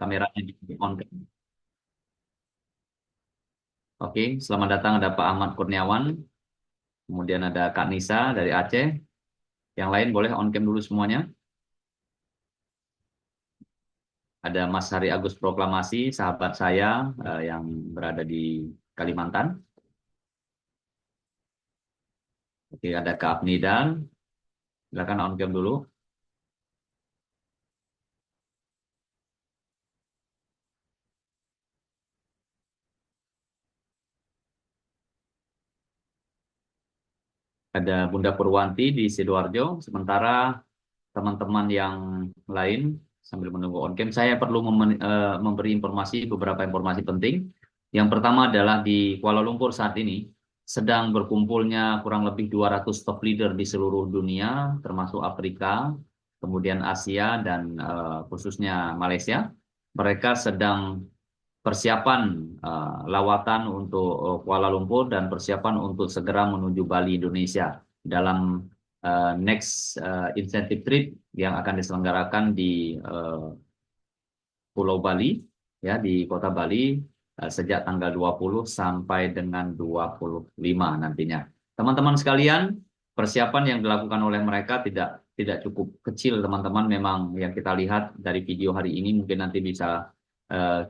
kameranya di on. Oke, selamat datang ada Pak Ahmad Kurniawan, kemudian ada Kak Nisa dari Aceh. Yang lain boleh on cam dulu semuanya. Ada Mas Hari Agus Proklamasi, sahabat saya yang berada di Kalimantan. Oke, ada Kak Afnidan, silakan on cam dulu. Ada Bunda Purwanti di Sidoarjo. Sementara teman-teman yang lain sambil menunggu on cam, saya perlu memberi informasi beberapa informasi penting. Yang pertama adalah di Kuala Lumpur saat ini sedang berkumpulnya kurang lebih 200 top leader di seluruh dunia, termasuk Afrika, kemudian Asia dan khususnya Malaysia. Mereka sedang persiapan lawatan untuk Kuala Lumpur dan persiapan untuk segera menuju Bali, Indonesia dalam next incentive trip yang akan diselenggarakan di Pulau Bali, ya di Kota Bali sejak tanggal 20 sampai dengan 25 nantinya. Teman-teman sekalian, persiapan yang dilakukan oleh mereka tidak cukup kecil, teman-teman. Memang yang kita lihat dari video hari ini mungkin nanti bisa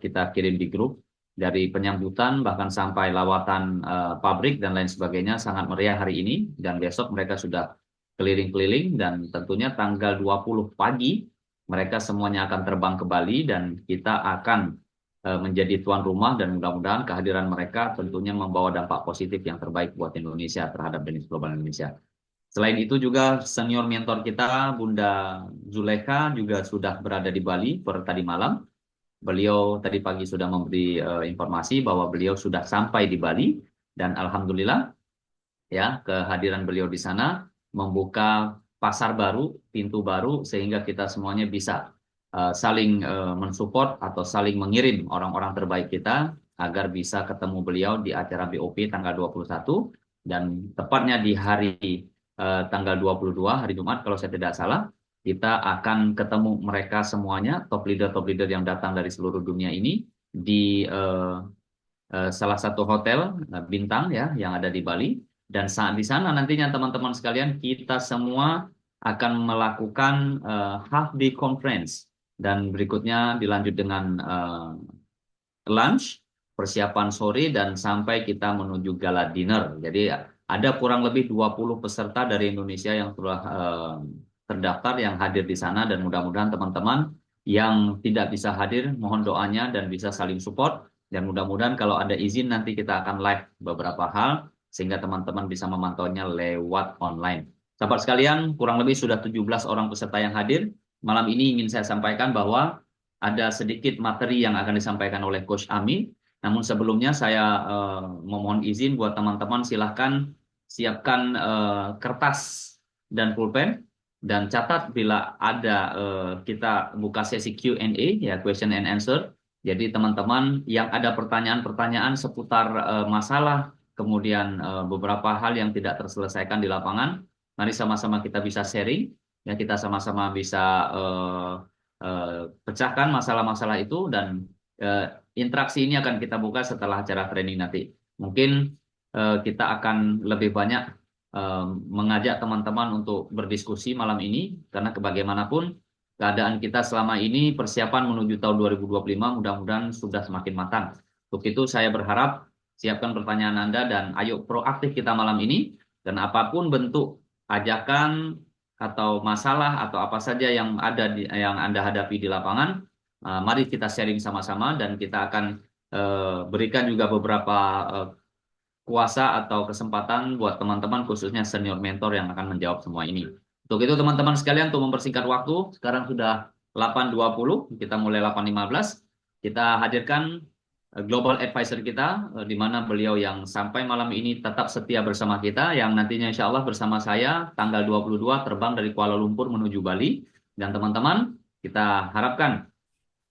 kita kirim di grup, dari penyambutan bahkan sampai lawatan pabrik dan lain sebagainya sangat meriah hari ini, dan besok mereka sudah keliling-keliling, dan tentunya tanggal 20 pagi mereka semuanya akan terbang ke Bali dan kita akan menjadi tuan rumah, dan mudah-mudahan kehadiran mereka tentunya membawa dampak positif yang terbaik buat Indonesia terhadap bisnis global Indonesia. Selain itu juga senior mentor kita Bunda Zulekha juga sudah berada di Bali per tadi malam. Beliau tadi pagi sudah memberi informasi bahwa beliau sudah sampai di Bali, dan alhamdulillah ya kehadiran beliau di sana membuka pasar baru, pintu baru sehingga kita semuanya bisa saling mensupport atau saling mengirim orang-orang terbaik kita agar bisa ketemu beliau di acara BOP tanggal 21, dan tepatnya di hari tanggal 22 hari Jumat kalau saya tidak salah kita akan ketemu mereka semuanya, top leader yang datang dari seluruh dunia ini di salah satu hotel bintang ya yang ada di Bali. Dan saat di sana nantinya teman-teman sekalian kita semua akan melakukan half day conference, dan berikutnya dilanjut dengan lunch, persiapan sore, dan sampai kita menuju gala dinner. Jadi ada kurang lebih 20 peserta dari Indonesia yang telah terdaftar yang hadir di sana, dan mudah-mudahan teman-teman yang tidak bisa hadir mohon doanya dan bisa saling support, dan mudah-mudahan kalau ada izin nanti kita akan live beberapa hal sehingga teman-teman bisa memantaunya lewat online. Sahabat sekalian, kurang lebih sudah 17 orang peserta yang hadir. Malam ini ingin saya sampaikan bahwa ada sedikit materi yang akan disampaikan oleh Coach Ami. Namun sebelumnya saya memohon izin buat teman-teman, silahkan siapkan kertas dan pulpen, dan catat bila ada kita buka sesi Q&A ya, question and answer. Jadi teman-teman yang ada pertanyaan-pertanyaan seputar masalah, kemudian beberapa hal yang tidak terselesaikan di lapangan, mari sama-sama kita bisa sharing, ya kita sama-sama bisa pecahkan masalah-masalah itu, dan interaksi ini akan kita buka setelah acara training nanti. Mungkin kita akan lebih banyak mengajak teman-teman untuk berdiskusi malam ini, karena bagaimanapun keadaan kita selama ini persiapan menuju tahun 2025 mudah-mudahan sudah semakin matang. Untuk itu saya berharap siapkan pertanyaan Anda dan ayo proaktif kita malam ini, dan apapun bentuk ajakan atau masalah atau apa saja yang ada yang Anda hadapi di lapangan, mari kita sharing sama-sama, dan kita akan berikan juga beberapa kuasa atau kesempatan buat teman-teman khususnya senior mentor yang akan menjawab semua ini. Untuk itu teman-teman sekalian, untuk mempersingkat waktu, sekarang sudah 8.20, kita mulai 8.15. Kita hadirkan Global Advisor kita, di mana beliau yang sampai malam ini tetap setia bersama kita, yang nantinya insya Allah bersama saya tanggal 22 terbang dari Kuala Lumpur menuju Bali. Dan teman-teman, kita harapkan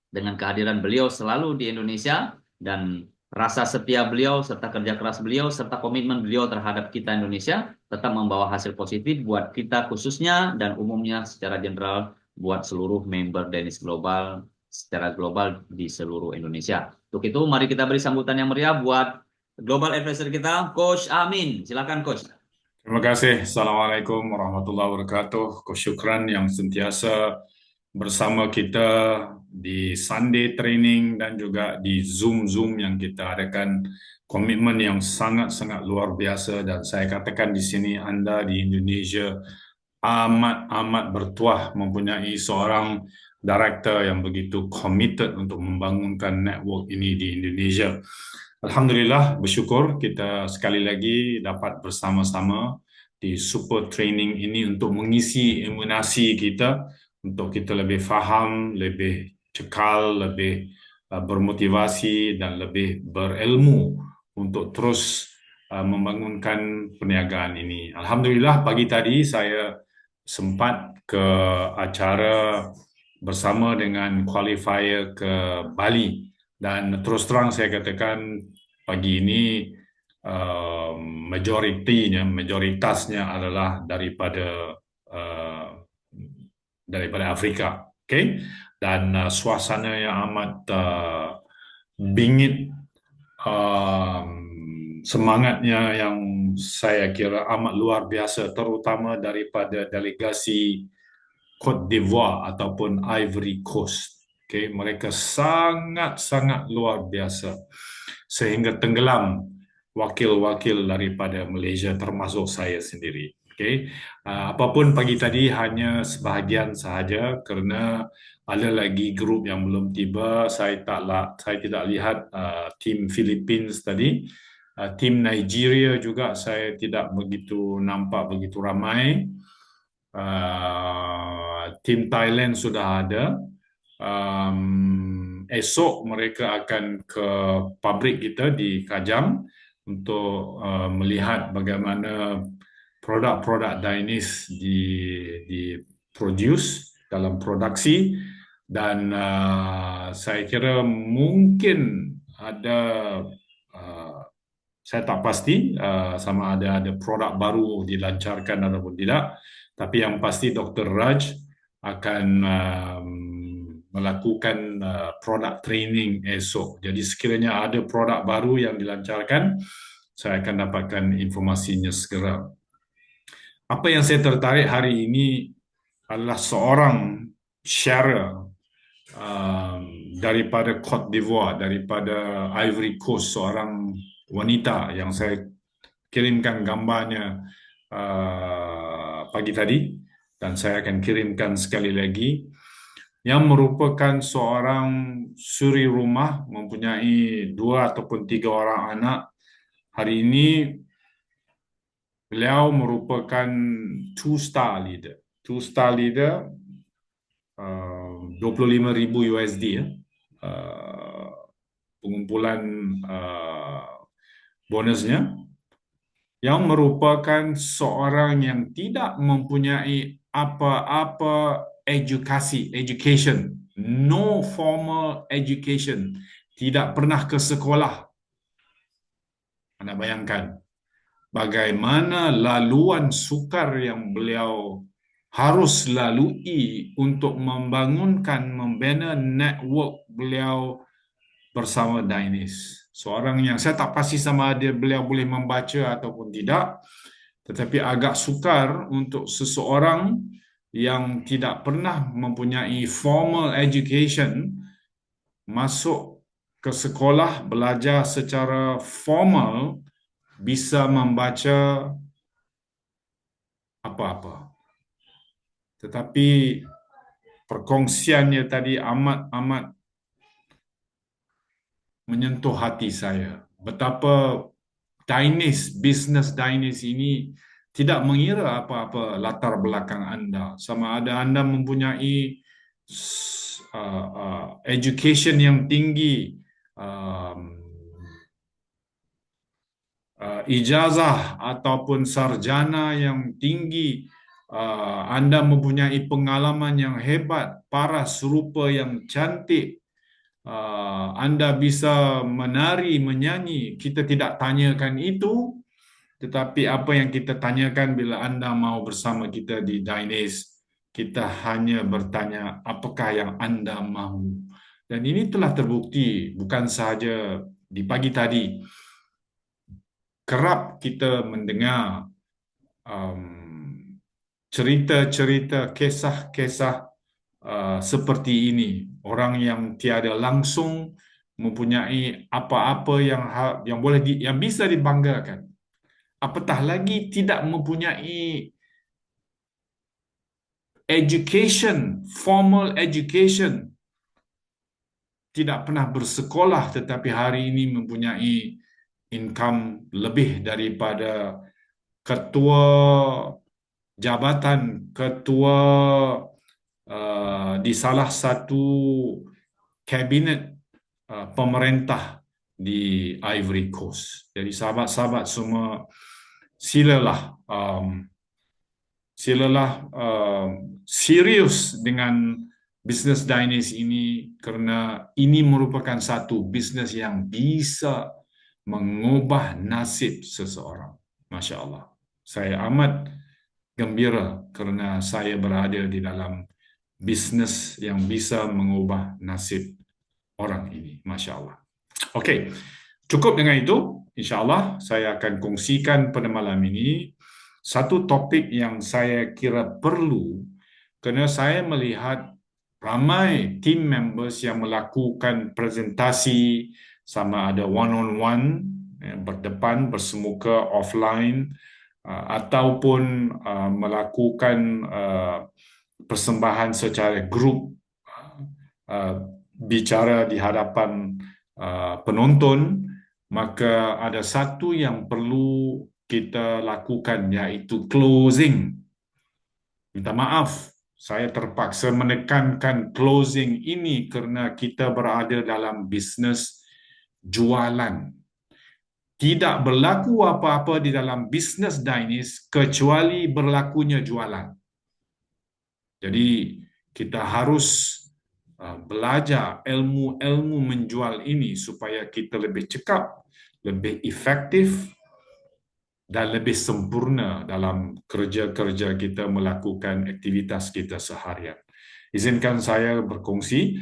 dengan kehadiran beliau selalu di Indonesia, dan rasa setia beliau, serta kerja keras beliau, serta komitmen beliau terhadap kita Indonesia, tetap membawa hasil positif buat kita khususnya, dan umumnya secara general buat seluruh member Dennis Global secara global di seluruh Indonesia. Untuk itu, mari kita beri sambutan yang meriah buat Global Advisor kita, Coach Amin. Silakan, Coach. Terima kasih. Assalamualaikum warahmatullahi wabarakatuh. Syukran yang sentiasa bersama kita di Sunday Training dan juga di Zoom yang kita adakan. Komitmen yang sangat-sangat luar biasa dan saya katakan di sini Anda di Indonesia amat-amat bertuah mempunyai seorang director yang begitu committed untuk membangunkan network ini di Indonesia. Alhamdulillah, bersyukur kita sekali lagi dapat bersama-sama di super training ini untuk mengisi imunasi kita, untuk kita lebih faham, lebih cekal, lebih bermotivasi dan lebih berilmu untuk terus membangunkan perniagaan ini. Alhamdulillah, pagi tadi saya sempat ke acara bersama dengan qualifier ke Bali. Dan terus terang saya katakan pagi ini mayoritasnya adalah uh, daripada Afrika, okay? Dan suasana yang amat bingit, um, semangatnya yang saya kira amat luar biasa, terutama daripada delegasi Cote d'Ivoire ataupun Ivory Coast. Okay, mereka sangat-sangat luar biasa sehingga tenggelam wakil-wakil daripada Malaysia termasuk saya sendiri. Okay. Apapun pagi tadi hanya sebahagian sahaja kerana ada lagi grup yang belum tiba. Saya tidak lihat tim Philippines tadi. Tim Nigeria juga saya tidak begitu nampak begitu ramai. Tim Thailand sudah ada. Esok mereka akan ke pabrik kita di Kajang untuk melihat bagaimana produk-produk Dainis di produce dalam produksi dan saya kira mungkin ada saya tak pasti sama ada produk baru dilancarkan ataupun tidak, tapi yang pasti Dr. Raj akan melakukan produk training esok. Jadi sekiranya ada produk baru yang dilancarkan, saya akan dapatkan informasinya segera. Apa yang saya tertarik hari ini adalah seorang sharer daripada Cote d'Ivoire, daripada Ivory Coast, seorang wanita yang saya kirimkan gambarnya pagi tadi dan saya akan kirimkan sekali lagi, yang merupakan seorang suri rumah, mempunyai 2 ataupun 3 orang anak. Hari ini beliau merupakan two-star leader. Two-star leader 25,000 USD ya. Pengumpulan bonusnya, yang merupakan seorang yang tidak mempunyai apa-apa education, no formal education, tidak pernah ke sekolah. Anda bayangkan bagaimana laluan sukar yang beliau harus lalui untuk membina network beliau bersama Dainis. Seorang yang saya tak pasti sama ada beliau boleh membaca ataupun tidak, tetapi agak sukar untuk seseorang yang tidak pernah mempunyai formal education masuk ke sekolah belajar secara formal bisa membaca apa-apa. Tetapi perkongsiannya tadi amat-amat menyentuh hati saya. Betapa bisnes Dainis ini tidak mengira apa-apa latar belakang Anda. Sama ada Anda mempunyai education yang tinggi, ijazah ataupun sarjana yang tinggi, Anda mempunyai pengalaman yang hebat, paras rupa yang cantik, Anda bisa menari, menyanyi. Kita tidak tanyakan itu, tetapi apa yang kita tanyakan bila Anda mau bersama kita di Dainis, kita hanya bertanya apakah yang Anda mahu. Dan ini telah terbukti bukan sahaja di pagi tadi. Kerap kita mendengar um, cerita-cerita, kisah-kisah seperti ini. Orang yang tiada langsung mempunyai apa-apa yang yang bisa dibanggakan. Apatah lagi tidak mempunyai education, formal education, tidak pernah bersekolah tetapi hari ini mempunyai income lebih daripada ketua jabatan, ketua di salah satu kabinet pemerintah di Ivory Coast. Jadi sahabat-sahabat semua, silalah serius dengan bisnes Diners ini kerana ini merupakan satu bisnes yang bisa mengubah nasib seseorang. Masya Allah. Saya amat gembira kerana saya berada di dalam bisnes yang bisa mengubah nasib orang ini. Masya Allah. Okey, cukup dengan itu. InsyaAllah saya akan kongsikan pada malam ini satu topik yang saya kira perlu kerana saya melihat ramai team members yang melakukan presentasi sama ada one-on-one, berdepan, bersemuka, offline, ataupun melakukan persembahan secara grup, bicara di hadapan penonton, maka ada satu yang perlu kita lakukan iaitu closing. Minta maaf, saya terpaksa menekankan closing ini kerana kita berada dalam bisnes jualan. Tidak berlaku apa-apa di dalam bisnes Diners kecuali berlakunya jualan. Jadi kita harus belajar ilmu-ilmu menjual ini supaya kita lebih cekap, lebih efektif dan lebih sempurna dalam kerja-kerja kita melakukan aktivitas kita seharian. Izinkan saya berkongsi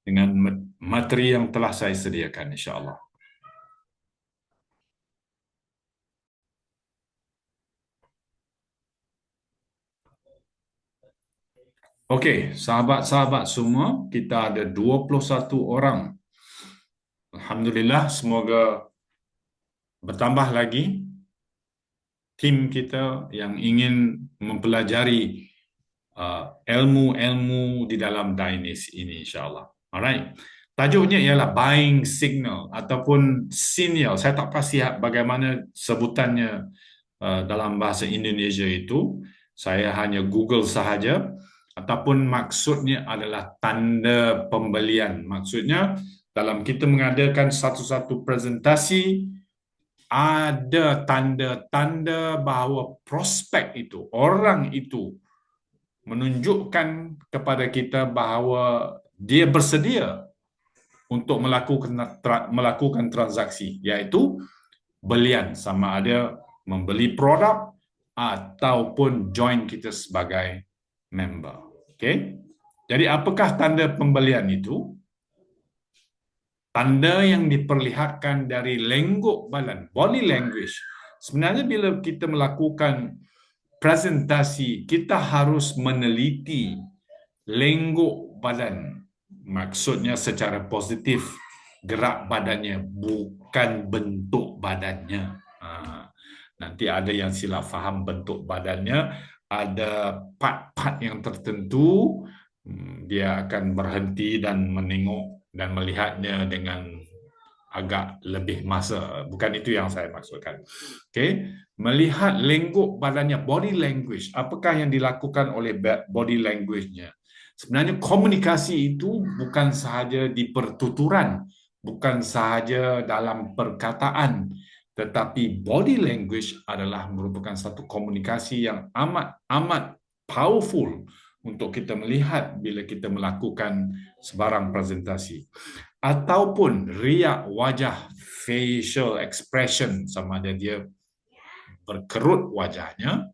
dengan materi yang telah saya sediakan, insya-Allah. Okey, sahabat-sahabat semua, kita ada 21 orang. Alhamdulillah, semoga bertambah lagi tim kita yang ingin mempelajari ilmu-ilmu di dalam Diners ini, insya-Allah. Alright. Tajuknya ialah buying signal ataupun sinyal. Saya tak pasti bagaimana sebutannya dalam bahasa Indonesia itu. Saya hanya Google sahaja. Ataupun maksudnya adalah tanda pembelian. Maksudnya dalam kita mengadakan satu-satu presentasi, ada tanda-tanda bahawa prospek itu, orang itu menunjukkan kepada kita bahawa dia bersedia untuk melakukan transaksi, iaitu belian, sama ada membeli produk ataupun join kita sebagai member. Okay? Jadi apakah tanda pembelian itu? Tanda yang diperlihatkan dari lengguk badan, body language. Sebenarnya bila kita melakukan presentasi, kita harus meneliti lengguk badan. Maksudnya secara positif, gerak badannya, bukan bentuk badannya. Nanti ada yang silap faham bentuk badannya, ada part-part yang tertentu, dia akan berhenti dan menengok dan melihatnya dengan agak lebih masa. Bukan itu yang saya maksudkan. Okay? Melihat lengguk badannya, body language. Apakah yang dilakukan oleh body language-nya? Sebenarnya komunikasi itu bukan sahaja di pertuturan, bukan sahaja dalam perkataan, tetapi body language adalah merupakan satu komunikasi yang amat powerful untuk kita melihat bila kita melakukan sebarang presentasi. Ataupun riak wajah, facial expression, sama ada dia berkerut wajahnya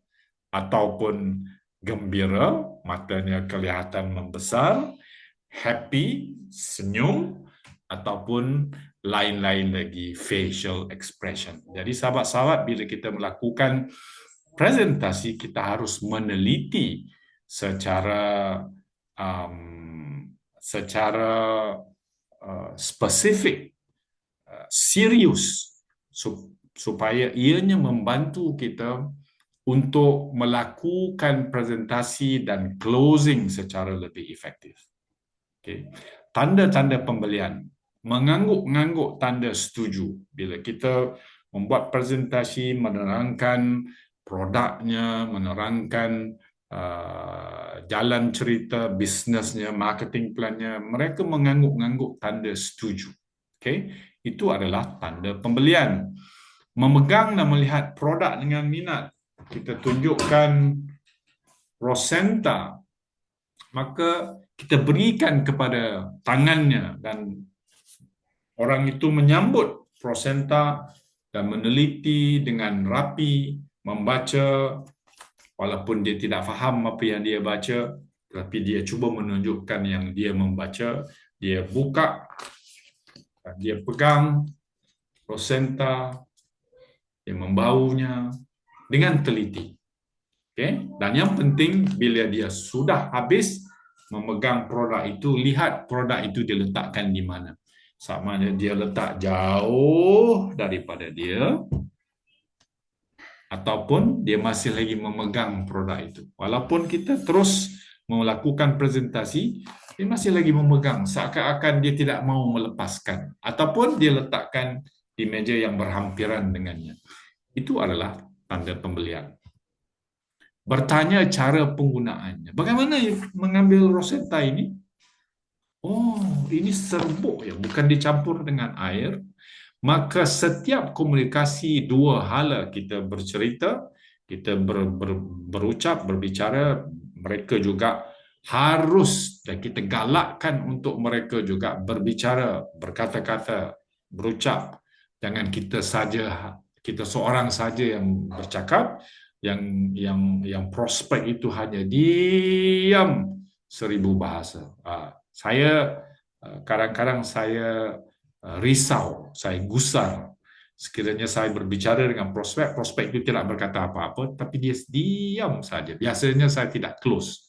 ataupun gembira, matanya kelihatan membesar, happy, senyum, ataupun lain-lain lagi facial expression. Jadi sahabat-sahabat, bila kita melakukan presentasi, kita harus meneliti secara secara spesifik, serius, supaya ianya membantu kita untuk melakukan presentasi dan closing secara lebih efektif. Okay. Tanda-tanda pembelian. Mengangguk-ngangguk tanda setuju. Bila kita membuat presentasi, menerangkan produknya, menerangkan jalan cerita bisnesnya, marketing plannya, mereka mengangguk-ngangguk tanda setuju. Okay. Itu adalah tanda pembelian. Memegang dan melihat produk dengan minat. Kita tunjukkan Rosenta, maka kita berikan kepada tangannya dan orang itu menyambut Rosenta dan meneliti dengan rapi, membaca walaupun dia tidak faham apa yang dia baca, tapi dia cuba menunjukkan yang dia membaca, dia buka, dia pegang Rosenta, dia membaunya dengan teliti. Okay? Dan yang penting, bila dia sudah habis memegang produk itu, lihat produk itu diletakkan di mana. Sama ada dia letak jauh daripada dia, ataupun dia masih lagi memegang produk itu. Walaupun kita terus melakukan presentasi, dia masih lagi memegang, seakan-akan dia tidak mau melepaskan. Ataupun dia letakkan di meja yang berhampiran dengannya. Itu adalah tanda pembelian. Bertanya cara penggunaannya. Bagaimana mengambil Rosetta ini? Oh, ini serbuk ya, bukan dicampur dengan air. Maka setiap komunikasi dua hala kita bercerita, kita berucap, berbicara, mereka juga harus, dan kita galakkan untuk mereka juga berbicara, berkata-kata, berucap. Jangan kita seorang saja yang bercakap, yang prospek itu hanya diam 1000 bahasa. Saya kadang-kadang saya risau, saya gusar sekiranya saya berbicara dengan prospek itu tidak berkata apa-apa, tapi dia diam saja. Biasanya saya tidak close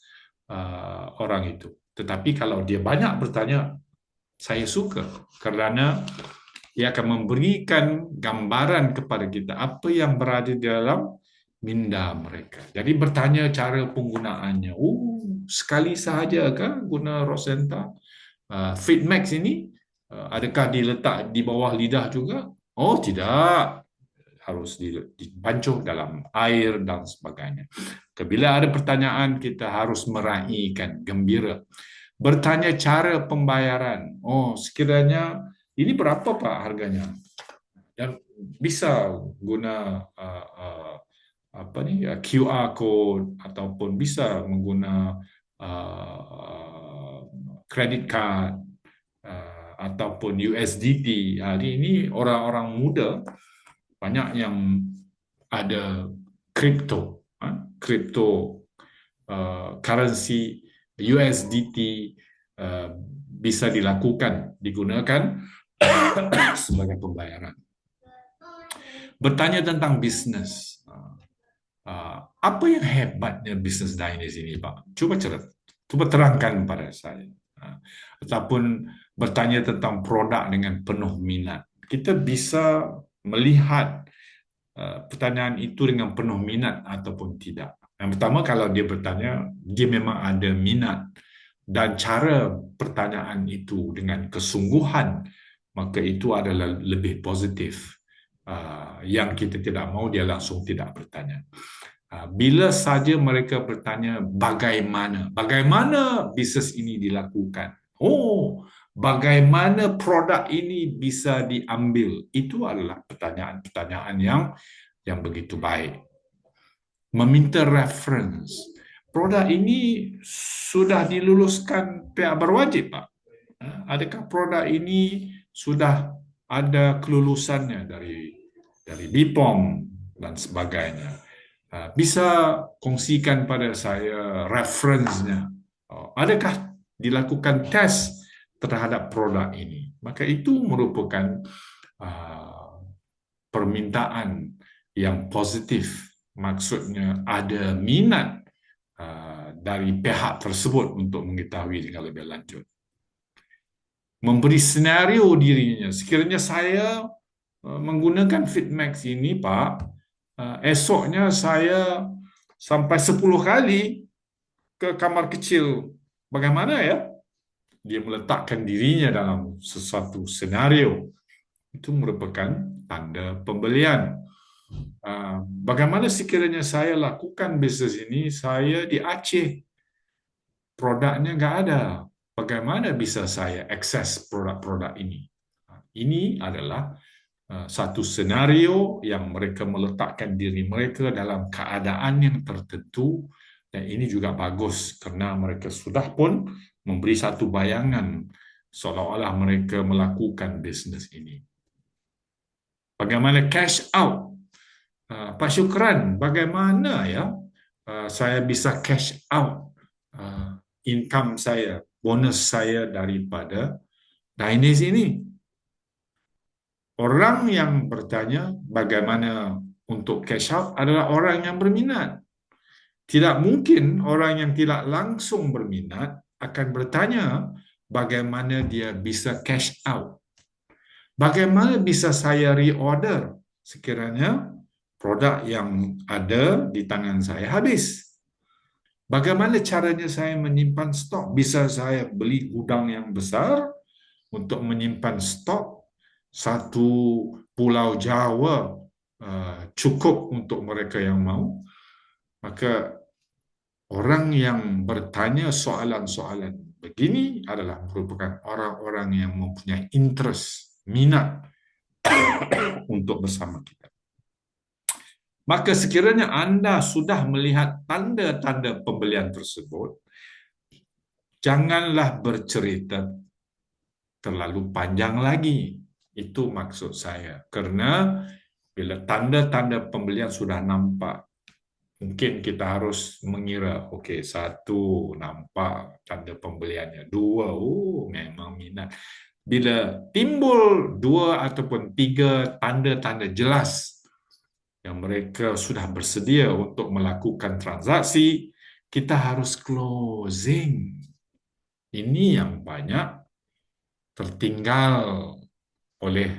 orang itu. Tetapi kalau dia banyak bertanya, saya suka kerana dia akan memberikan gambaran kepada kita apa yang berada di dalam minda mereka. Jadi bertanya cara penggunaannya. Sekali sahaja kah guna Rosenta? Fitmax ini adakah diletak di bawah lidah juga? Oh, tidak. Harus dibancuh dalam air dan sebagainya. Bila ada pertanyaan, kita harus meraihkan, gembira. Bertanya cara pembayaran. Oh, sekiranya ini berapa Pak harganya? Dan bisa guna QR code ataupun bisa menggunakan credit card ataupun USDT. Hari ini orang-orang muda banyak yang ada crypto currency USDT bisa digunakan sebagai pembayaran. Bertanya tentang bisnes. Apa yang hebatnya bisnes Diners ini, Pak? Coba terangkan pada saya. Ataupun bertanya tentang produk dengan penuh minat. Kita bisa melihat pertanyaan itu dengan penuh minat ataupun tidak. Yang pertama, kalau dia bertanya, dia memang ada minat. Dan cara pertanyaan itu dengan kesungguhan, maka itu adalah lebih positif. Yang kita tidak mau, dia langsung tidak bertanya. Bila saja mereka bertanya bagaimana bisnes ini dilakukan, bagaimana produk ini bisa diambil, itu adalah pertanyaan-pertanyaan yang begitu baik. Meminta reference, produk ini sudah diluluskan pihak berwajib, Pak? Adakah produk ini sudah ada kelulusannya dari BPOM dan sebagainya? Bisa kongsikan pada saya reference-nya. Adakah dilakukan tes terhadap produk ini? Maka itu merupakan uh, permintaan yang positif. Maksudnya ada minat dari pihak tersebut untuk mengetahui dengan lebih lanjut. Memberi senario dirinya. Sekiranya saya menggunakan Fitmax ini, Pak, esoknya saya sampai 10 kali ke kamar kecil. Bagaimana ya? Dia meletakkan dirinya dalam sesuatu senario. Itu merupakan tanda pembelian. Bagaimana sekiranya saya lakukan bisnes ini, saya di Aceh, produknya nggak ada. Bagaimana bisa saya akses produk-produk ini? Ini adalah satu senario yang mereka meletakkan diri mereka dalam keadaan yang tertentu, dan ini juga bagus kerana mereka sudah pun memberi satu bayangan seolah-olah mereka melakukan bisnes ini. Bagaimana cash out? Pak Syukran, bagaimana ya saya bisa cash out income saya, bonus saya daripada Diners ini? Orang yang bertanya bagaimana untuk cash out adalah orang yang berminat. Tidak mungkin orang yang tidak langsung berminat akan bertanya bagaimana dia bisa cash out. Bagaimana bisa saya reorder sekiranya produk yang ada di tangan saya habis? Bagaimana caranya saya menyimpan stok? Bisa saya beli gudang yang besar untuk menyimpan stok? Satu pulau Jawa cukup untuk mereka yang mau. Maka orang yang bertanya soalan-soalan begini adalah merupakan orang-orang yang mempunyai interest, minat untuk bersama kita. Maka sekiranya anda sudah melihat tanda-tanda pembelian tersebut, janganlah bercerita terlalu panjang lagi. Itu maksud saya. Kerana bila tanda-tanda pembelian sudah nampak, mungkin kita harus mengira, okey, satu, nampak tanda pembeliannya. Dua, memang minat. Bila timbul dua ataupun tiga tanda-tanda jelas yang mereka sudah bersedia untuk melakukan transaksi, kita harus closing. Ini yang banyak tertinggal oleh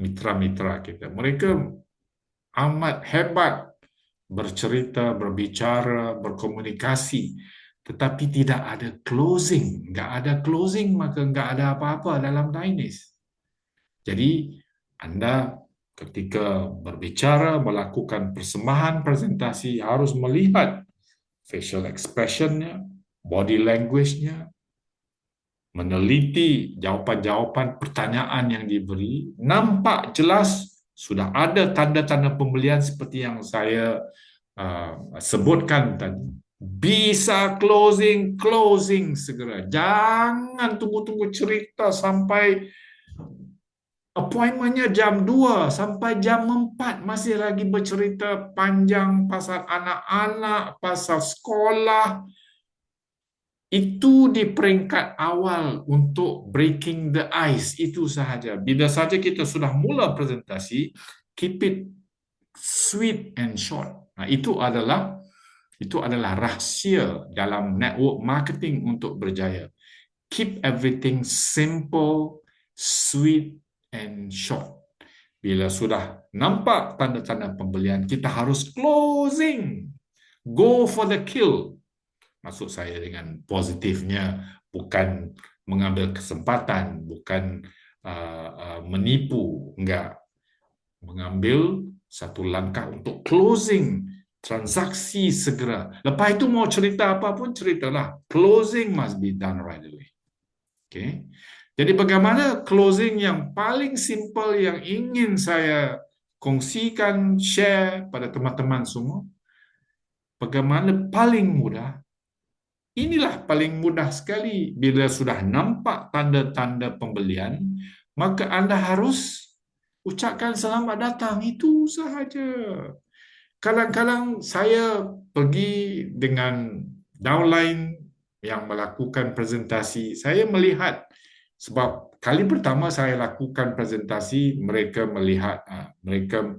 mitra-mitra kita. Mereka amat hebat bercerita, berbicara, berkomunikasi, tetapi tidak ada closing. Nggak ada closing, maka nggak ada apa-apa dalam Diners. Jadi, anda ketika berbicara, melakukan persembahan presentasi, harus melihat facial expression-nya, body language-nya, meneliti jawapan-jawapan pertanyaan yang diberi, nampak jelas sudah ada tanda-tanda pembelian seperti yang saya sebutkan tadi. Bisa closing segera. Jangan tunggu-tunggu cerita sampai appointmentnya jam 2 sampai jam 4 masih lagi bercerita panjang pasal anak-anak, pasal sekolah. Itu di peringkat awal untuk breaking the ice, itu sahaja. Bila saja kita sudah mula presentasi, keep it sweet and short. Itu adalah rahsia dalam network marketing untuk berjaya. Keep everything simple, sweet and short. Bila sudah nampak tanda-tanda pembelian, kita harus closing. Go for the kill. Maksud saya dengan positifnya, bukan mengambil kesempatan, bukan menipu, enggak. Mengambil satu langkah untuk closing transaksi segera. Lepas itu mau cerita apapun, ceritalah. Closing must be done right away. Okay? Jadi bagaimana closing yang paling simple yang ingin saya kongsikan, share pada teman-teman semua? Bagaimana paling mudah? Inilah paling mudah sekali. Bila sudah nampak tanda-tanda pembelian, maka anda harus ucapkan selamat datang. Itu sahaja. kadang-kadang saya pergi dengan downline yang melakukan presentasi, saya melihat sebab kali pertama saya lakukan presentasi, mereka melihat, mereka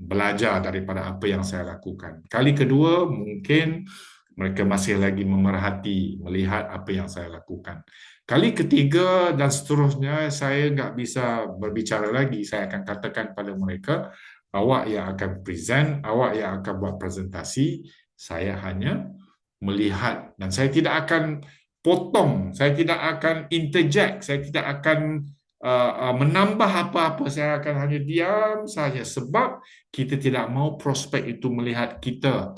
belajar daripada apa yang saya lakukan. Kali kedua mungkin mereka masih lagi memerhati, melihat apa yang saya lakukan. Kali ketiga dan seterusnya, saya nggak bisa berbicara lagi. Saya akan katakan pada mereka, awak yang akan present, awak yang akan buat presentasi, saya hanya melihat dan saya tidak akan potong, saya tidak akan interject, saya tidak akan menambah apa-apa, saya akan hanya diam saja sebab kita tidak mau prospek itu melihat kita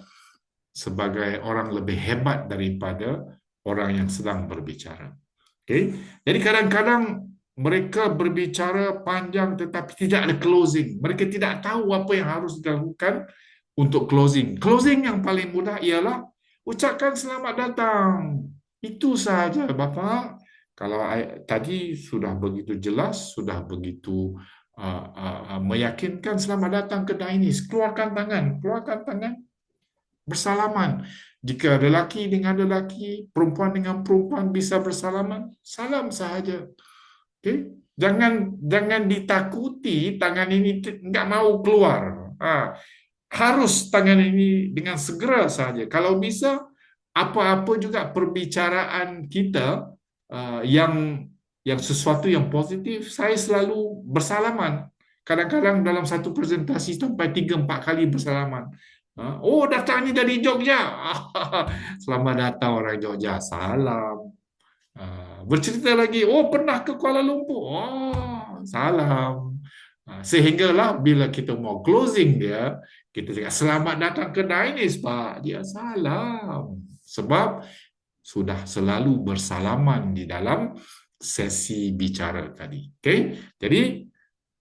sebagai orang lebih hebat daripada orang yang sedang berbicara. Okay? Jadi kadang-kadang mereka berbicara panjang tetapi tidak ada closing. Mereka tidak tahu apa yang harus dilakukan untuk closing. Closing yang paling mudah ialah ucapkan selamat datang. Itu sahaja, Bapak. Kalau tadi sudah begitu jelas, sudah begitu meyakinkan, selamat datang ke Dainis. Keluarkan tangan, bersalaman. Jika lelaki dengan lelaki, perempuan dengan perempuan bisa bersalaman, salam sahaja. Okay? Jangan ditakuti tangan ini nggak mau keluar. Harus tangan ini dengan segera saja. Kalau bisa, apa-apa juga perbicaraan kita yang sesuatu yang positif, saya selalu bersalaman. Kadang-kadang dalam satu presentasi sampai 3-4 kali bersalaman. Oh, datangnya dari Jogja. Selamat datang orang Jogja. Salam. Bercerita lagi, oh pernah ke Kuala Lumpur. Oh, salam. Sehinggalah bila kita mau closing dia, kita cakap selamat datang ke Dainis, Pak. Dia salam. Sebab sudah selalu bersalaman di dalam sesi bicara tadi. Okay? Jadi,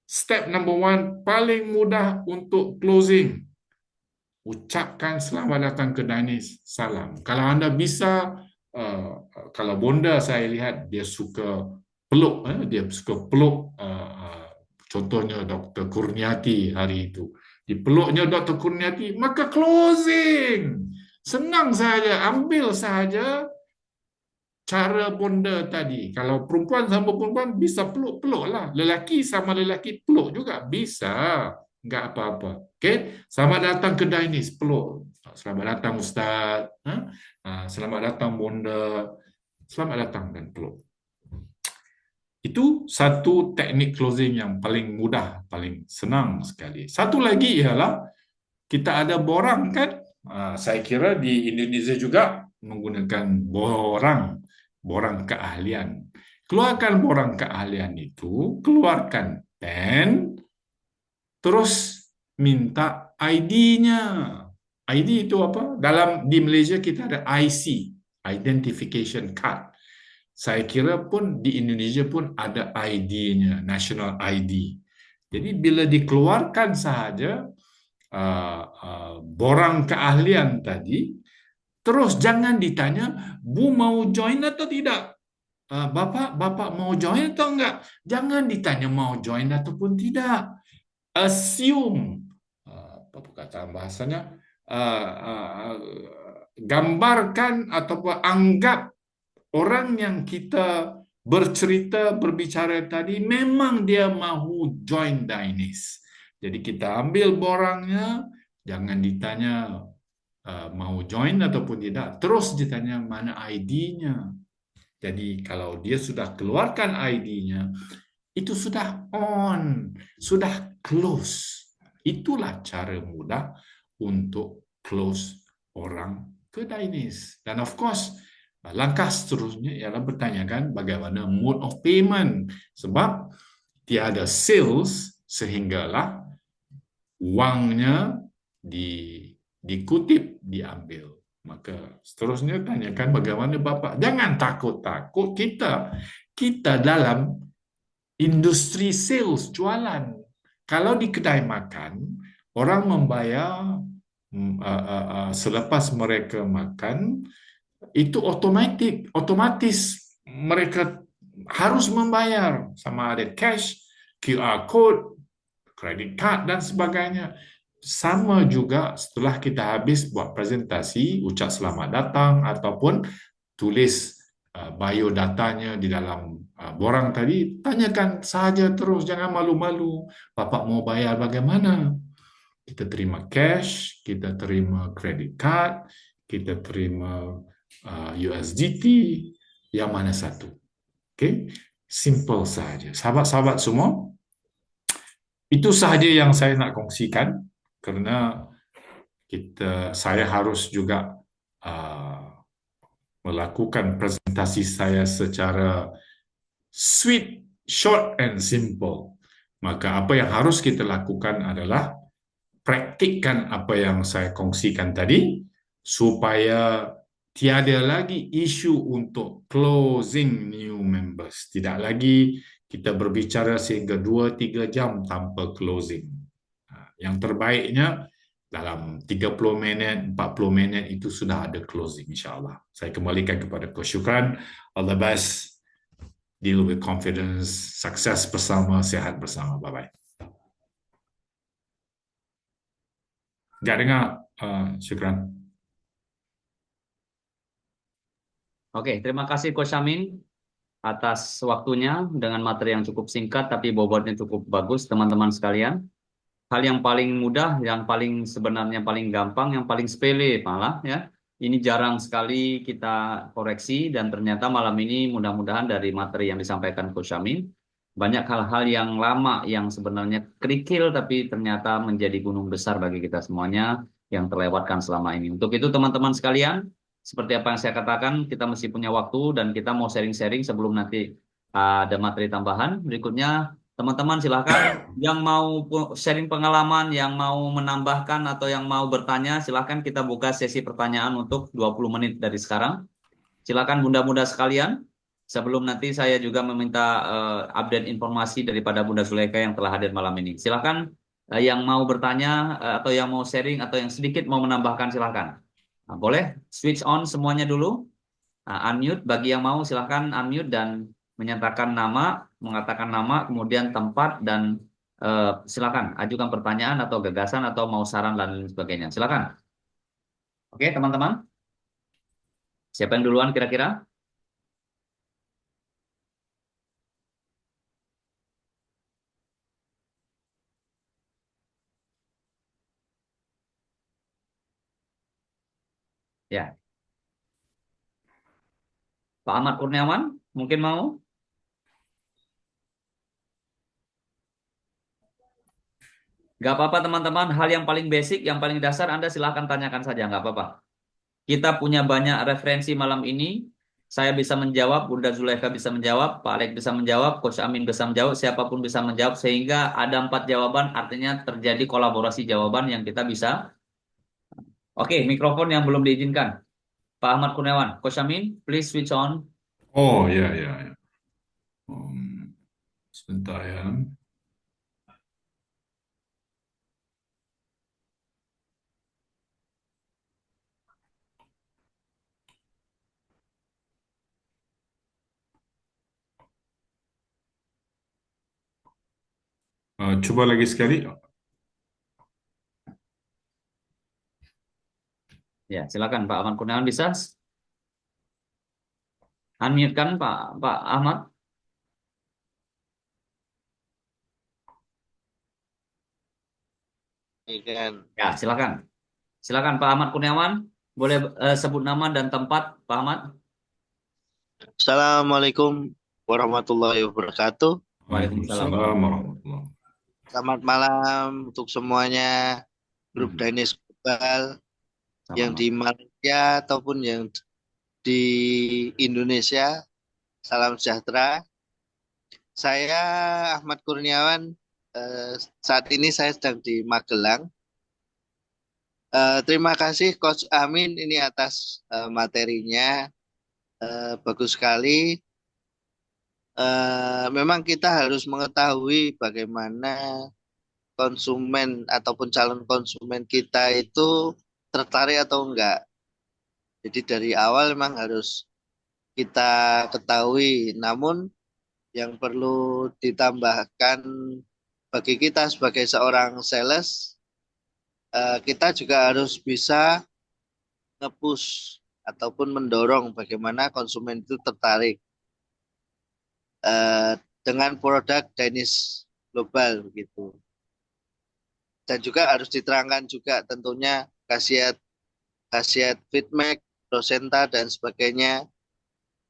step number one, paling mudah untuk closing. Ucapkan selamat datang ke Dainis, salam. Kalau anda bisa, kalau bonda saya lihat dia suka peluk, dia suka peluk, contohnya Dr. Kurniati hari itu. Dipeluknya Dr. Kurniati, maka closing. Senang saja, ambil saja cara bonda tadi. Kalau perempuan sama perempuan bisa peluk-peluk lah. Lelaki sama lelaki peluk juga bisa. Enggak apa-apa. Okey? Selamat datang ke Dainis, peluk. Selamat datang Ustaz. Selamat datang bonda. Selamat datang dan peluk. Itu satu teknik closing yang paling mudah, paling senang sekali. Satu lagi ialah kita ada borang kan? Saya kira di Indonesia juga menggunakan borang keahlian. Keluarkan borang keahlian itu, keluarkan pen, terus minta ID-nya. ID itu apa? Di Malaysia kita ada IC, Identification Card. Saya kira pun di Indonesia pun ada ID-nya, National ID. Jadi bila dikeluarkan sahaja borang keahlian tadi, terus jangan ditanya, Bu mau join atau tidak? Bapak mau join atau enggak? Jangan ditanya mau join ataupun tidak. Assume, apa perkataan bahasanya? Gambarkan ataupun anggap orang yang kita berbicara tadi memang dia mahu join Dainis. Jadi kita ambil borangnya, jangan ditanya mau join ataupun tidak. Terus ditanya mana ID-nya. Jadi kalau dia sudah keluarkan ID-nya, itu sudah on, sudah close. Itulah cara mudah untuk close orang ke Dainis. Dan of course, langkah seterusnya ialah bertanyakan bagaimana mode of payment. Sebab tiada sales sehinggalah wangnya dikutip, diambil. Maka seterusnya tanyakan bagaimana Bapak. Jangan takut-takut, kita dalam industri sales, jualan. Kalau di kedai makan, orang membayar selepas mereka makan, itu otomatis mereka harus membayar, sama ada cash, QR code, credit card dan sebagainya. sama juga setelah kita habis buat presentasi, ucap selamat datang ataupun tulis biodatanya di dalam borang tadi, tanyakan saja terus, jangan malu-malu. Bapak mau bayar bagaimana? Kita terima cash, kita terima credit card, kita terima USDT, yang mana satu? Oke, simple saja. Sahabat-sahabat semua, itu sahaja yang saya nak kongsikan karena saya harus juga uh, melakukan presentasi saya secara sweet, short, and simple. Maka apa yang harus kita lakukan adalah praktikkan apa yang saya kongsikan tadi supaya tiada lagi isu untuk closing new members. Tidak lagi kita berbicara sehingga 2-3 jam tanpa closing. Yang terbaiknya dalam 30 minit, 40 minit itu sudah ada closing insyaAllah. Saya kembalikan kepada Coach Syukran. All the best. Deal with confidence. Sukses bersama, sehat bersama. Bye-bye. Tak dengar, Syukran. Oke, terima kasih Coach Amin atas waktunya dengan materi yang cukup singkat tapi bobotnya cukup bagus teman-teman sekalian. Hal yang paling mudah, yang paling sebenarnya paling gampang, yang paling sepele malah ya. Ini jarang sekali kita koreksi dan ternyata malam ini mudah-mudahan dari materi yang disampaikan Coach Amin banyak hal-hal yang lama yang sebenarnya kerikil tapi ternyata menjadi gunung besar bagi kita semuanya yang terlewatkan selama ini. Untuk itu teman-teman sekalian, seperti apa yang saya katakan, kita mesti punya waktu dan kita mau sharing-sharing sebelum nanti ada materi tambahan. Berikutnya teman-teman silahkan yang mau sharing pengalaman, yang mau menambahkan atau yang mau bertanya, silahkan kita buka sesi pertanyaan untuk 20 menit dari sekarang. Silakan bunda-bunda sekalian. Sebelum nanti saya juga meminta update informasi daripada Bunda Zulaika yang telah hadir malam ini. Silakan yang mau bertanya atau yang mau sharing atau yang sedikit mau menambahkan silakan. Nah, boleh switch on semuanya dulu. Unmute bagi yang mau silahkan unmute dan menyatakan nama, mengatakan nama, kemudian tempat dan silakan ajukan pertanyaan atau gagasan atau mau saran dan lain sebagainya. Silakan. Oke, teman-teman. Siapa yang duluan kira-kira? Ya, Pak Ahmad Kurniawan mungkin mau? Nggak apa-apa teman-teman, hal yang paling basic, yang paling dasar Anda silahkan tanyakan saja, nggak apa-apa. Kita punya banyak referensi malam ini. Saya bisa menjawab, Bunda Zulaika bisa menjawab, Pak Alek bisa menjawab, Coach Amin bisa menjawab, siapapun bisa menjawab, sehingga ada 4 jawaban, artinya terjadi kolaborasi jawaban yang kita bisa. Oke, mikrofon yang belum diizinkan. Pak Ahmad Kurniawan, Coach Amin, please switch on. Oh, ya, ya, ya. Sebentar ya. Coba lagi sekali. Ya, silakan Pak Ahmad Kurniawan bisa unmute kan Pak Ahmad? Ikan. Ya, silakan. Silakan Pak Ahmad Kurniawan, boleh sebut nama dan tempat Pak Ahmad? Assalamualaikum warahmatullahi wabarakatuh. Waalaikumsalam. Waalaikumsalam warahmatullahi. Selamat malam untuk semuanya, grup Mhm. Dainis Global yang Sama-sama. di Malaysia ataupun yang di Indonesia. Salam sejahtera. Saya Ahmad Kurniawan. Saat ini saya sedang di Magelang. Terima kasih Coach Amin ini atas materinya. Bagus sekali. Memang kita harus mengetahui bagaimana konsumen ataupun calon konsumen kita itu tertarik atau enggak. Jadi dari awal memang harus kita ketahui. Namun yang perlu ditambahkan bagi kita sebagai seorang sales, kita juga harus bisa nge-push ataupun mendorong bagaimana konsumen itu tertarik eh, dengan produk Danish Global begitu. Dan juga harus diterangkan juga tentunya khasiat khasiat feedback, prosenta dan sebagainya.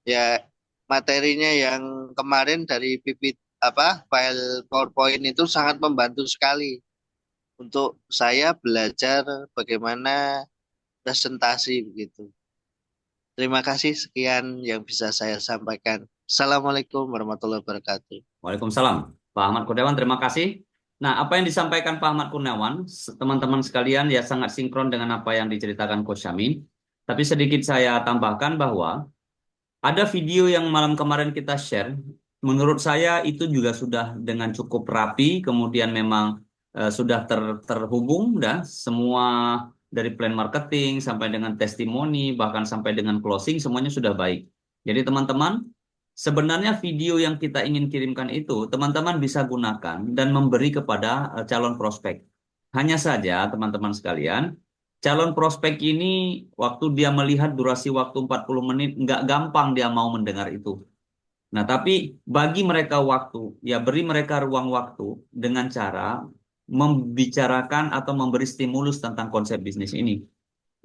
Ya materinya yang kemarin dari file PowerPoint itu sangat membantu sekali untuk saya belajar bagaimana presentasi begitu. Terima kasih, sekian yang bisa saya sampaikan. Assalamualaikum warahmatullahi wabarakatuh. Waalaikumsalam. Pak Ahmad Kurniawan, terima kasih. Nah, apa yang disampaikan Pak Ahmad Kurniawan, teman-teman sekalian ya sangat sinkron dengan apa yang diceritakan Coach Syamin. Tapi sedikit saya tambahkan bahwa ada video yang malam kemarin kita share. Menurut saya itu juga sudah dengan cukup rapi, kemudian memang sudah terhubung, dah semua dari plan marketing sampai dengan testimoni, bahkan sampai dengan closing, semuanya sudah baik. Jadi teman-teman, sebenarnya video yang kita ingin kirimkan itu, teman-teman bisa gunakan dan memberi kepada calon prospek. Hanya saja, teman-teman sekalian, calon prospek ini waktu dia melihat durasi waktu 40 menit, nggak gampang dia mau mendengar itu. Nah, tapi bagi mereka waktu, ya beri mereka ruang waktu dengan cara membicarakan atau memberi stimulus tentang konsep bisnis ini.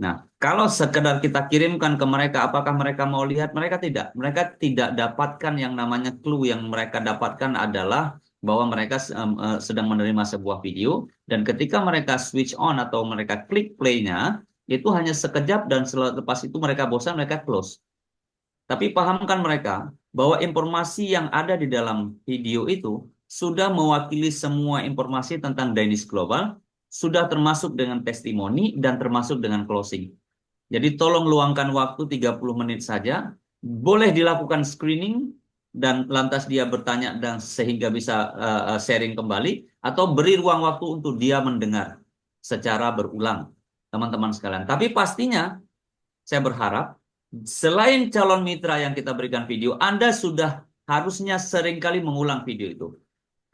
Nah, kalau sekedar kita kirimkan ke mereka, apakah mereka mau lihat? Mereka tidak. Mereka tidak dapatkan yang namanya clue. Yang mereka dapatkan adalah bahwa mereka sedang menerima sebuah video, dan ketika mereka switch on atau mereka klik play-nya, itu hanya sekejap dan selepas itu mereka bosan, mereka close. Tapi pahamkan mereka bahwa informasi yang ada di dalam video itu sudah mewakili semua informasi tentang Danish Global, sudah termasuk dengan testimoni dan termasuk dengan closing. Jadi tolong luangkan waktu 30 menit saja, boleh dilakukan screening dan lantas dia bertanya dan sehingga bisa sharing kembali, atau beri ruang waktu untuk dia mendengar secara berulang, teman-teman sekalian. Tapi pastinya saya berharap selain calon mitra yang kita berikan video, Anda sudah harusnya seringkali mengulang video itu.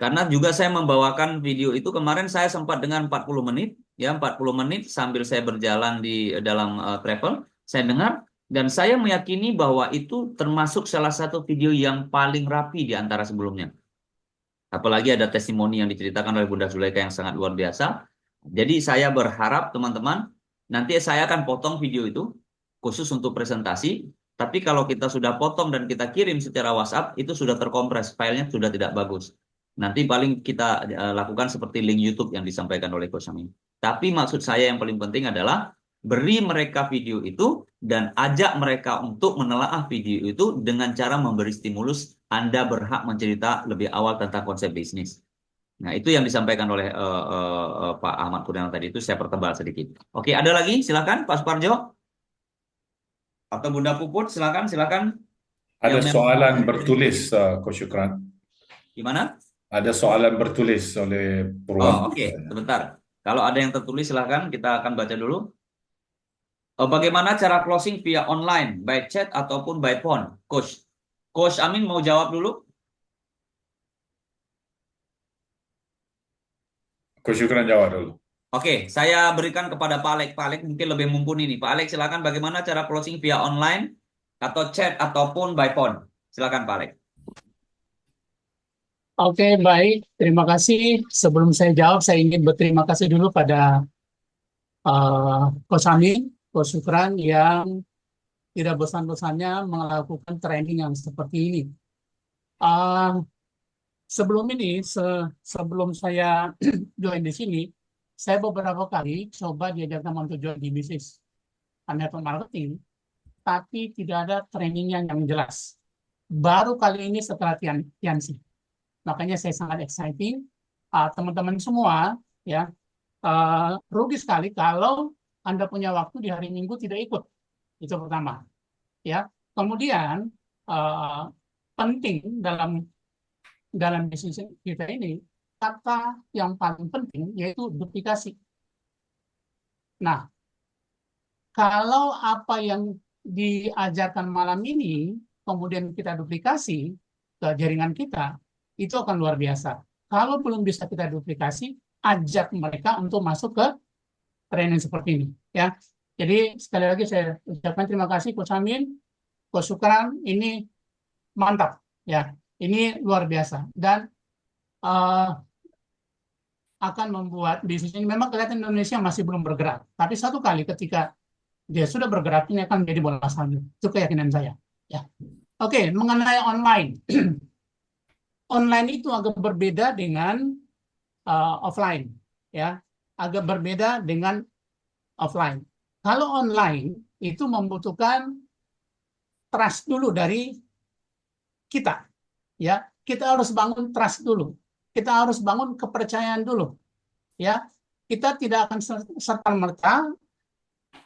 Karena juga saya membawakan video itu kemarin, saya sempat dengan 40 menit, ya 40 menit sambil saya berjalan di dalam travel, saya dengar dan saya meyakini bahwa itu termasuk salah satu video yang paling rapi di antara sebelumnya. Apalagi ada testimoni yang diceritakan oleh Bunda Zulaika yang sangat luar biasa. Jadi saya berharap teman-teman, nanti saya akan potong video itu khusus untuk presentasi. Tapi kalau kita sudah potong dan kita kirim secara WhatsApp, itu sudah terkompres, filenya sudah tidak bagus. Nanti paling kita lakukan seperti link YouTube yang disampaikan oleh Coach Amin. Tapi maksud saya yang paling penting adalah beri mereka video itu dan ajak mereka untuk menelaah video itu dengan cara memberi stimulus. Anda berhak mencerita lebih awal tentang konsep bisnis. Nah, itu yang disampaikan oleh Pak Ahmad Kurniawan tadi, itu saya pertebal sedikit. Oke, ada lagi? Silakan Pak Suparjo atau Bunda Puput, silakan, silakan. Ada Yang soalan bertulis, Coach Syukran. Gimana? Ada soalan bertulis oleh Purwan. Oke, sebentar. Kalau ada yang tertulis silakan, kita akan baca dulu. Bagaimana cara closing via online, by chat ataupun by phone? Coach Amin mau jawab dulu? Coach Syukran jawab dulu. Oke, saya berikan kepada Pak Alek. Pak Alek mungkin lebih mumpuni nih. Pak Alek silakan, bagaimana cara closing via online atau chat ataupun by phone? Silakan Pak Alek. Oke, baik. Terima kasih. Sebelum saya jawab, saya ingin berterima kasih dulu pada Coach Amin, Coach Syukran yang tidak bosan-bosannya melakukan training yang seperti ini. Uh, Sebelum ini, sebelum saya join di sini, saya beberapa kali coba diajar teman untuk join di bisnis network marketing, tapi tidak ada trainingnya yang jelas. Baru kali ini setelah Tiansi. Makanya saya sangat exciting. Teman-teman semua, ya, rugi sekali kalau Anda punya waktu di hari Minggu tidak ikut. Itu pertama. Ya. Kemudian penting dalam bisnis kita ini, kata yang paling penting yaitu duplikasi. Nah, kalau apa yang diajarkan malam ini kemudian kita duplikasi ke jaringan kita, itu akan luar biasa. Kalau belum bisa kita duplikasi, ajak mereka untuk masuk ke training seperti ini. Ya, jadi sekali lagi saya ucapkan terima kasih Coach Amin, Coach Sukran, ini mantap. Ya, ini luar biasa dan eh, akan membuat bisnis ini memang kelihatan Indonesia masih belum bergerak. Tapi satu kali ketika dia sudah bergerak ini akan menjadi bola salju. Itu keyakinan saya. Ya. Oke, mengenai online. Online itu agak berbeda dengan offline, ya. Agak berbeda dengan offline. Kalau online itu membutuhkan trust dulu dari kita, ya. Kita harus bangun trust dulu. Kita harus bangun kepercayaan dulu, ya. Kita tidak akan serta-merta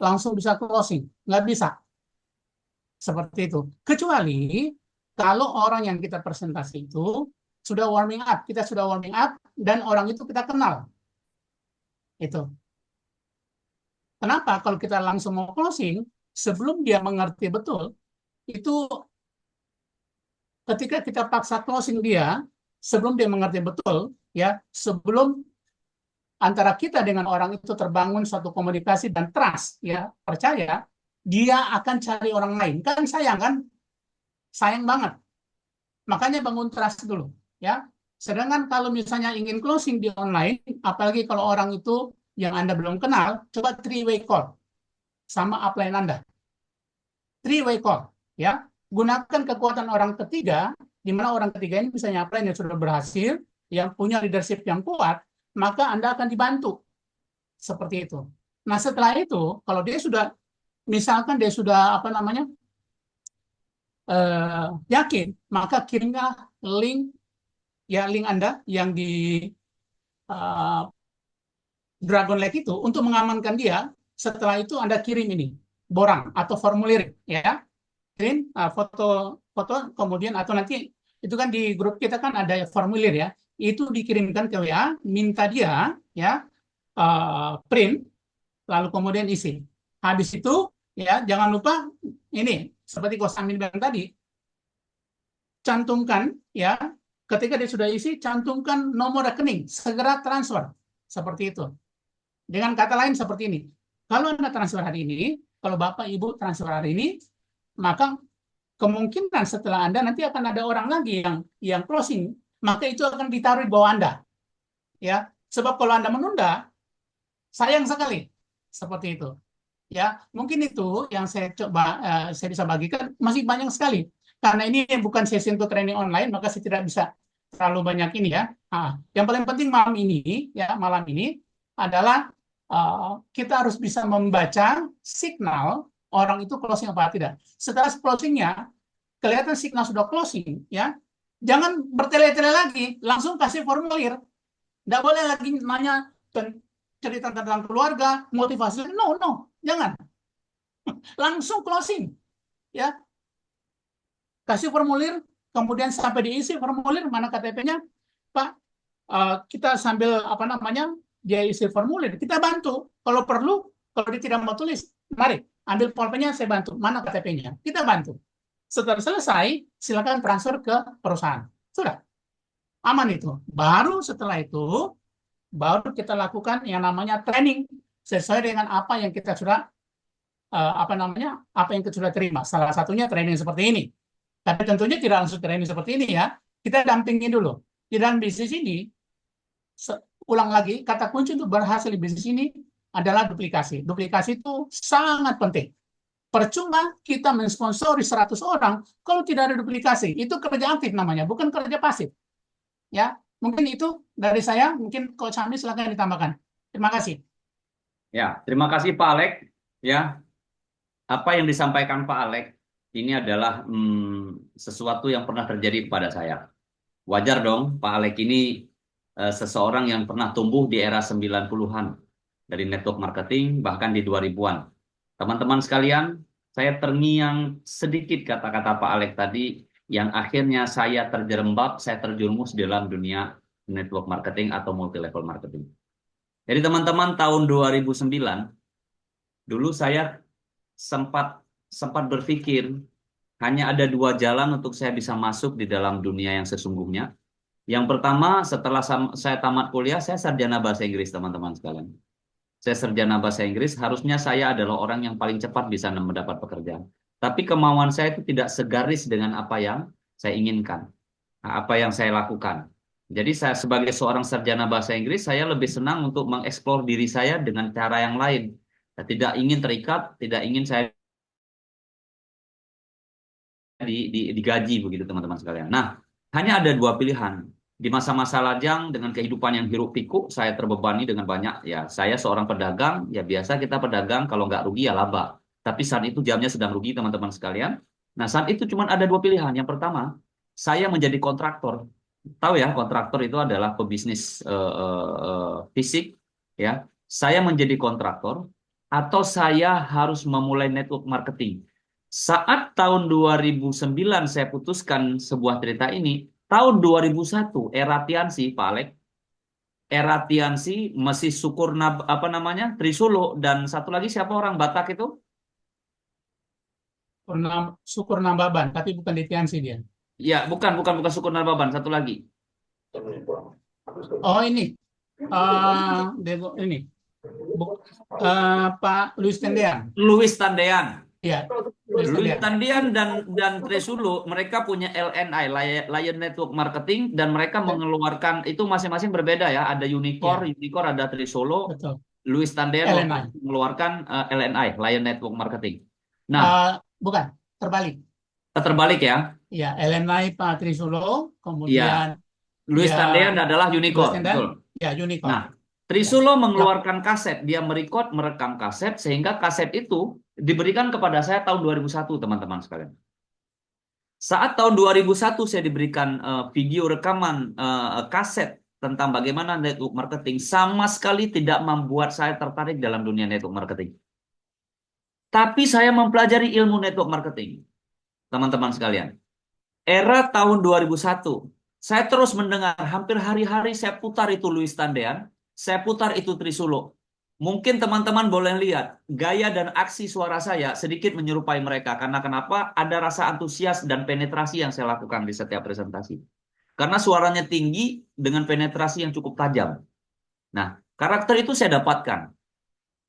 langsung bisa closing, nggak bisa seperti itu. Kecuali kalau orang yang kita presentasi itu sudah warming up, kita sudah warming up dan orang itu kita kenal. Itu. Kenapa? Kalau kita langsung mau closing, sebelum dia mengerti betul, itu ketika kita paksa closing dia, sebelum dia mengerti betul, ya, sebelum antara kita dengan orang itu terbangun suatu komunikasi dan trust, ya, percaya, dia akan cari orang lain. Kan sayang kan? Sayang banget. Makanya bangun trust dulu, ya. Sedangkan kalau misalnya ingin closing di online, apalagi kalau orang itu yang Anda belum kenal, coba three-way call sama upline Anda. Three-way call, ya. Gunakan kekuatan orang ketiga, di mana orang ketiga ini misalnya upline yang sudah berhasil, yang punya leadership yang kuat, maka Anda akan dibantu. Seperti itu. Nah, setelah itu, kalau dia sudah, misalkan dia sudah, yakin, maka kirimlah link, ya, link Anda yang di Dragon Lake itu untuk mengamankan dia. Setelah itu Anda kirim ini, borang atau formulir, ya. Kirim foto, kemudian atau nanti, itu kan di grup kita kan ada formulir, ya. Itu dikirimkan ke WA, minta dia, ya, print, lalu kemudian isi. Habis itu, ya, jangan lupa ini seperti Coach Amin bilang tadi, cantumkan, ya, ketika dia sudah isi, cantumkan nomor rekening, segera transfer, seperti itu. Dengan kata lain seperti ini, kalau Anda transfer hari ini, kalau Bapak Ibu transfer hari ini, maka kemungkinan setelah Anda nanti akan ada orang lagi yang closing, maka itu akan ditaruh di bawah Anda, ya. Sebab kalau Anda menunda, sayang sekali, seperti itu. Ya, mungkin itu yang saya saya bisa bagikan, masih banyak sekali. Karena ini bukan sesi untuk training online, maka saya tidak bisa terlalu banyak ini, ya. Yang paling penting malam ini adalah kita harus bisa membaca signal orang itu closing apa tidak. Setelah closingnya, kelihatan signal sudah closing, ya. Jangan bertele-tele lagi, langsung kasih formulir. Tidak boleh lagi nanya cerita tentang keluarga, motivasi. No, jangan. Langsung closing, ya. Kasih formulir, kemudian sampai diisi formulir, mana KTP-nya, Pak, kita sambil dia isi formulir, kita bantu. Kalau perlu, kalau dia tidak mau tulis, mari ambil pulpennya, saya bantu. Mana KTP-nya? Kita bantu. Setelah selesai, silakan transfer ke perusahaan. Sudah, aman itu. Baru setelah itu, baru kita lakukan yang namanya training sesuai dengan apa yang kita sudah apa yang kita sudah terima. Salah satunya training seperti ini. Tapi tentunya tidak langsung training seperti ini, ya. Kita dampingin dulu. Di dalam bisnis ini, ulang lagi, kata kunci untuk berhasil di bisnis ini adalah duplikasi. Duplikasi itu sangat penting. Percuma kita mensponsori 100 orang kalau tidak ada duplikasi. Itu kerja aktif namanya, bukan kerja pasif. Ya, mungkin itu dari saya. Mungkin Coach Amin silakan ditambahkan. Terima kasih. Ya, terima kasih Pak Alek. Ya, apa yang disampaikan Pak Alek ini adalah sesuatu yang pernah terjadi kepada saya. Wajar dong, Pak Alek ini seseorang yang pernah tumbuh di era 90-an dari network marketing, bahkan di 2000-an. Teman-teman sekalian, saya terngiang sedikit kata-kata Pak Alek tadi, yang akhirnya saya terjerembab, saya terjerumus dalam dunia network marketing atau multi level marketing. Jadi teman-teman, tahun 2009, dulu saya sempat berpikir hanya ada 2 jalan untuk saya bisa masuk di dalam dunia yang sesungguhnya. Yang pertama, setelah saya tamat kuliah, saya sarjana bahasa Inggris, teman-teman sekalian. saya sarjana bahasa Inggris, harusnya saya adalah orang yang paling cepat bisa mendapat pekerjaan. Tapi kemauan saya itu tidak segaris dengan apa yang saya inginkan, apa yang saya lakukan. Jadi saya sebagai seorang sarjana bahasa Inggris, saya lebih senang untuk mengeksplor diri saya dengan cara yang lain. Saya tidak ingin terikat, tidak ingin saya digaji begitu teman-teman sekalian. Nah, hanya ada dua pilihan. Di masa-masa lajang dengan kehidupan yang hiruk pikuk, saya terbebani dengan banyak. Ya, saya seorang pedagang, ya biasa kita pedagang kalau nggak rugi ya laba. Tapi saat itu jamnya sedang rugi teman-teman sekalian. Nah, saat itu cuma ada dua pilihan. Yang pertama, saya menjadi kontraktor. Tahu ya, kontraktor itu adalah pebisnis fisik. Ya, saya menjadi kontraktor atau saya harus memulai network marketing. Saat tahun 2009 saya putuskan sebuah cerita ini, tahun 2001 era Tiansi, Pak Alek, era Tiansi masih Sukurna apa namanya? Trisulo dan satu lagi siapa orang Batak itu? Syukur Nambaban, tapi bukan di Tiansi dia. Ya, bukan Sukurna Baban, satu lagi. Oh ini, ini, Pak Luis Tendean. Louis Tandean. Ya, Luis Louis Tendean. Tandian dan Tresulu, mereka punya LNI, Lion Network Marketing, dan mereka mengeluarkan itu masing-masing berbeda ya. Ada Ya, Unicore, ada Tresolo. betul. Louis Tandian LNI. mengeluarkan LNI, Lion Network Marketing. Nah, Bukan, terbalik. terbalik ya. Ya, LNI Pak Trisulo, Iya, kemudian Louis ya Tandian adalah Luis Unicore, Tendean, betul. ya Unicorn. Nah, Ya, Trisulo ya, mengeluarkan kaset, dia merekam kaset sehingga kaset itu diberikan kepada saya tahun 2001, teman-teman sekalian. Saat tahun 2001 saya diberikan video rekaman kaset tentang bagaimana network marketing, sama sekali tidak membuat saya tertarik dalam dunia network marketing. Tapi saya mempelajari ilmu network marketing, teman-teman sekalian. Era tahun 2001, saya terus mendengar, hampir hari-hari saya putar itu Louis Tandean, saya putar itu Trisulo. Mungkin teman-teman boleh lihat, gaya dan aksi suara saya sedikit menyerupai mereka. Karena kenapa? Ada rasa antusias dan penetrasi yang saya lakukan di setiap presentasi. Karena suaranya tinggi dengan penetrasi yang cukup tajam. Nah, karakter itu saya dapatkan.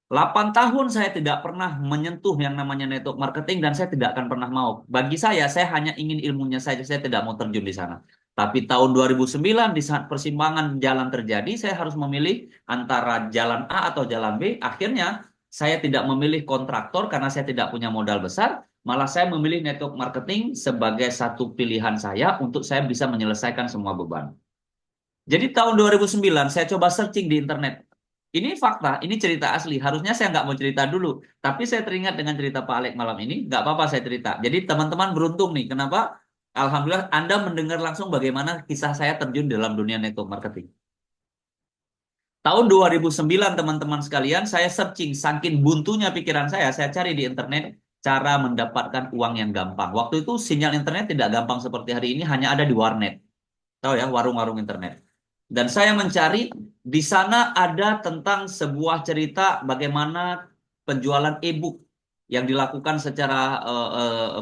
8 tahun saya tidak pernah menyentuh yang namanya network marketing dan saya tidak akan pernah mau. Bagi saya hanya ingin ilmunya saja, saya tidak mau terjun di sana. Tapi tahun 2009 di saat persimpangan jalan terjadi, saya harus memilih antara jalan A atau jalan B. Akhirnya saya tidak memilih kontraktor karena saya tidak punya modal besar, malah saya memilih network marketing sebagai satu pilihan saya untuk saya bisa menyelesaikan semua beban. Jadi tahun 2009 saya coba searching di internet. Ini fakta, ini cerita asli. Harusnya saya nggak mau cerita dulu. Tapi saya teringat dengan cerita Pak Alek malam ini. Nggak apa-apa saya cerita. Jadi teman-teman beruntung nih. Kenapa? Alhamdulillah Anda mendengar langsung bagaimana kisah saya terjun dalam dunia network marketing. Tahun 2009 teman-teman sekalian, saya searching. Saking buntunya pikiran saya cari di internet cara mendapatkan uang yang gampang. Waktu itu sinyal internet tidak gampang seperti hari ini, hanya ada di warnet. Tahu ya, warung-warung internet. Dan saya mencari, di sana ada tentang sebuah cerita bagaimana penjualan e-book yang dilakukan secara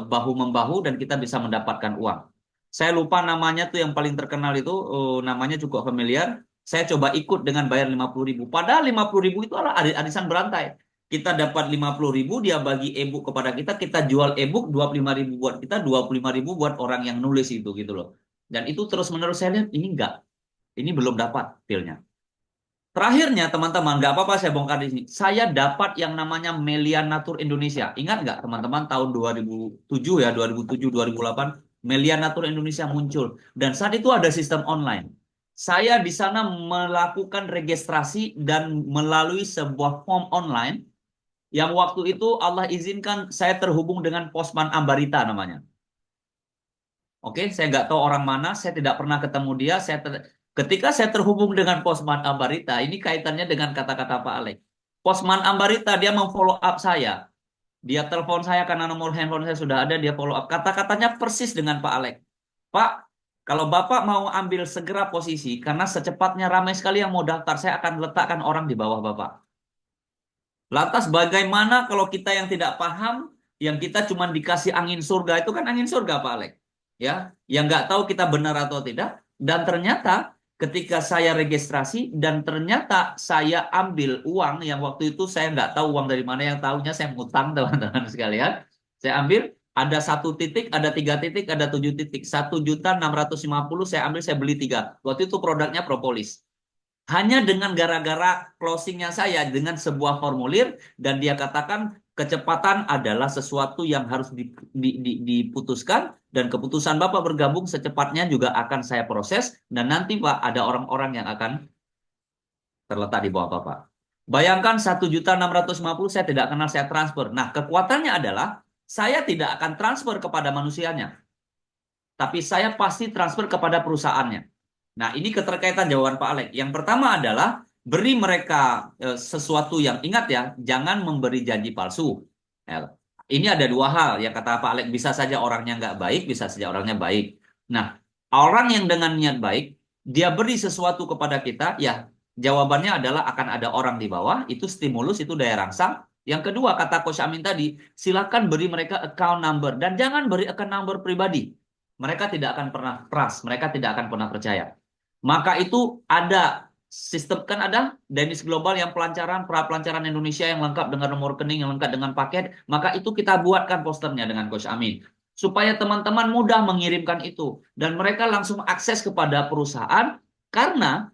bahu-membahu dan kita bisa mendapatkan uang. Saya lupa namanya tuh yang paling terkenal itu, namanya cukup familiar. Saya coba ikut dengan bayar 50.000. Padahal 50.000 itu adalah arisan berantai. Kita dapat 50.000, dia bagi e-book kepada kita, kita jual e-book 25.000 buat kita, 25.000 buat orang yang nulis itu gitu loh. Dan itu terus-menerus saya lihat, ini enggak. Ini belum dapat feel-nya. Terakhirnya teman-teman, nggak apa-apa saya bongkar di sini. Saya dapat yang namanya Melian Natur Indonesia. Ingat nggak teman-teman tahun 2007 ya, 2007, 2008, Melian Natur Indonesia muncul. Dan saat itu ada sistem online. Saya di sana melakukan registrasi dan melalui sebuah form online yang waktu itu Allah izinkan saya terhubung dengan Posman Ambarita namanya. Oke, saya nggak tahu orang mana, saya tidak pernah ketemu dia. Ketika saya terhubung dengan Posman Ambarita, ini kaitannya dengan kata-kata Pak Alek. Posman Ambarita, dia memfollow up saya. Dia telepon saya karena nomor handphone saya sudah ada, dia follow up. Kata-katanya persis dengan Pak Alek. Pak, kalau Bapak mau ambil segera posisi, karena secepatnya ramai sekali yang mau daftar, saya akan letakkan orang di bawah Bapak. Lantas bagaimana kalau kita yang tidak paham, yang kita cuma dikasih angin surga, itu kan angin surga Pak Alek. Ya, yang nggak tahu kita benar atau tidak, dan ternyata ketika saya registrasi dan ternyata saya ambil uang yang waktu itu saya nggak tahu uang dari mana, yang tahunya saya ngutang teman-teman sekalian. Saya ambil ada 1 titik, ada 3 titik, ada 7 titik, 1.650.000 saya ambil, saya beli 3. Waktu itu produknya propolis. Hanya dengan gara-gara closingnya saya dengan sebuah formulir dan dia katakan kecepatan adalah sesuatu yang harus diputuskan dan keputusan Bapak bergabung secepatnya juga akan saya proses dan nanti Pak ada orang-orang yang akan terletak di bawah Bapak. Bayangkan 1.650.000 saya tidak kenal, saya transfer. Nah, kekuatannya adalah saya tidak akan transfer kepada manusianya, tapi saya pasti transfer kepada perusahaannya. Nah, ini keterkaitan jawaban Pak Alex. Yang pertama adalah beri mereka sesuatu yang, ingat ya, jangan memberi janji palsu. Ya, ini ada 2 hal yang kata Pak Alex, bisa saja orangnya nggak baik, bisa saja orangnya baik. Nah, orang yang dengan niat baik, dia beri sesuatu kepada kita, ya jawabannya adalah akan ada orang di bawah, itu stimulus, itu daya rangsang. Yang kedua, kata Coach Amin tadi, silakan beri mereka account number, dan jangan beri account number pribadi. Mereka tidak akan pernah trust, mereka tidak akan pernah percaya. Maka itu ada sistem, kan ada Denis Global yang pelancaran, pra-pelancaran Indonesia yang lengkap dengan nomor rekening, yang lengkap dengan paket. Maka itu kita buatkan posternya dengan Coach Amin. Supaya teman-teman mudah mengirimkan itu. Dan mereka langsung akses kepada perusahaan karena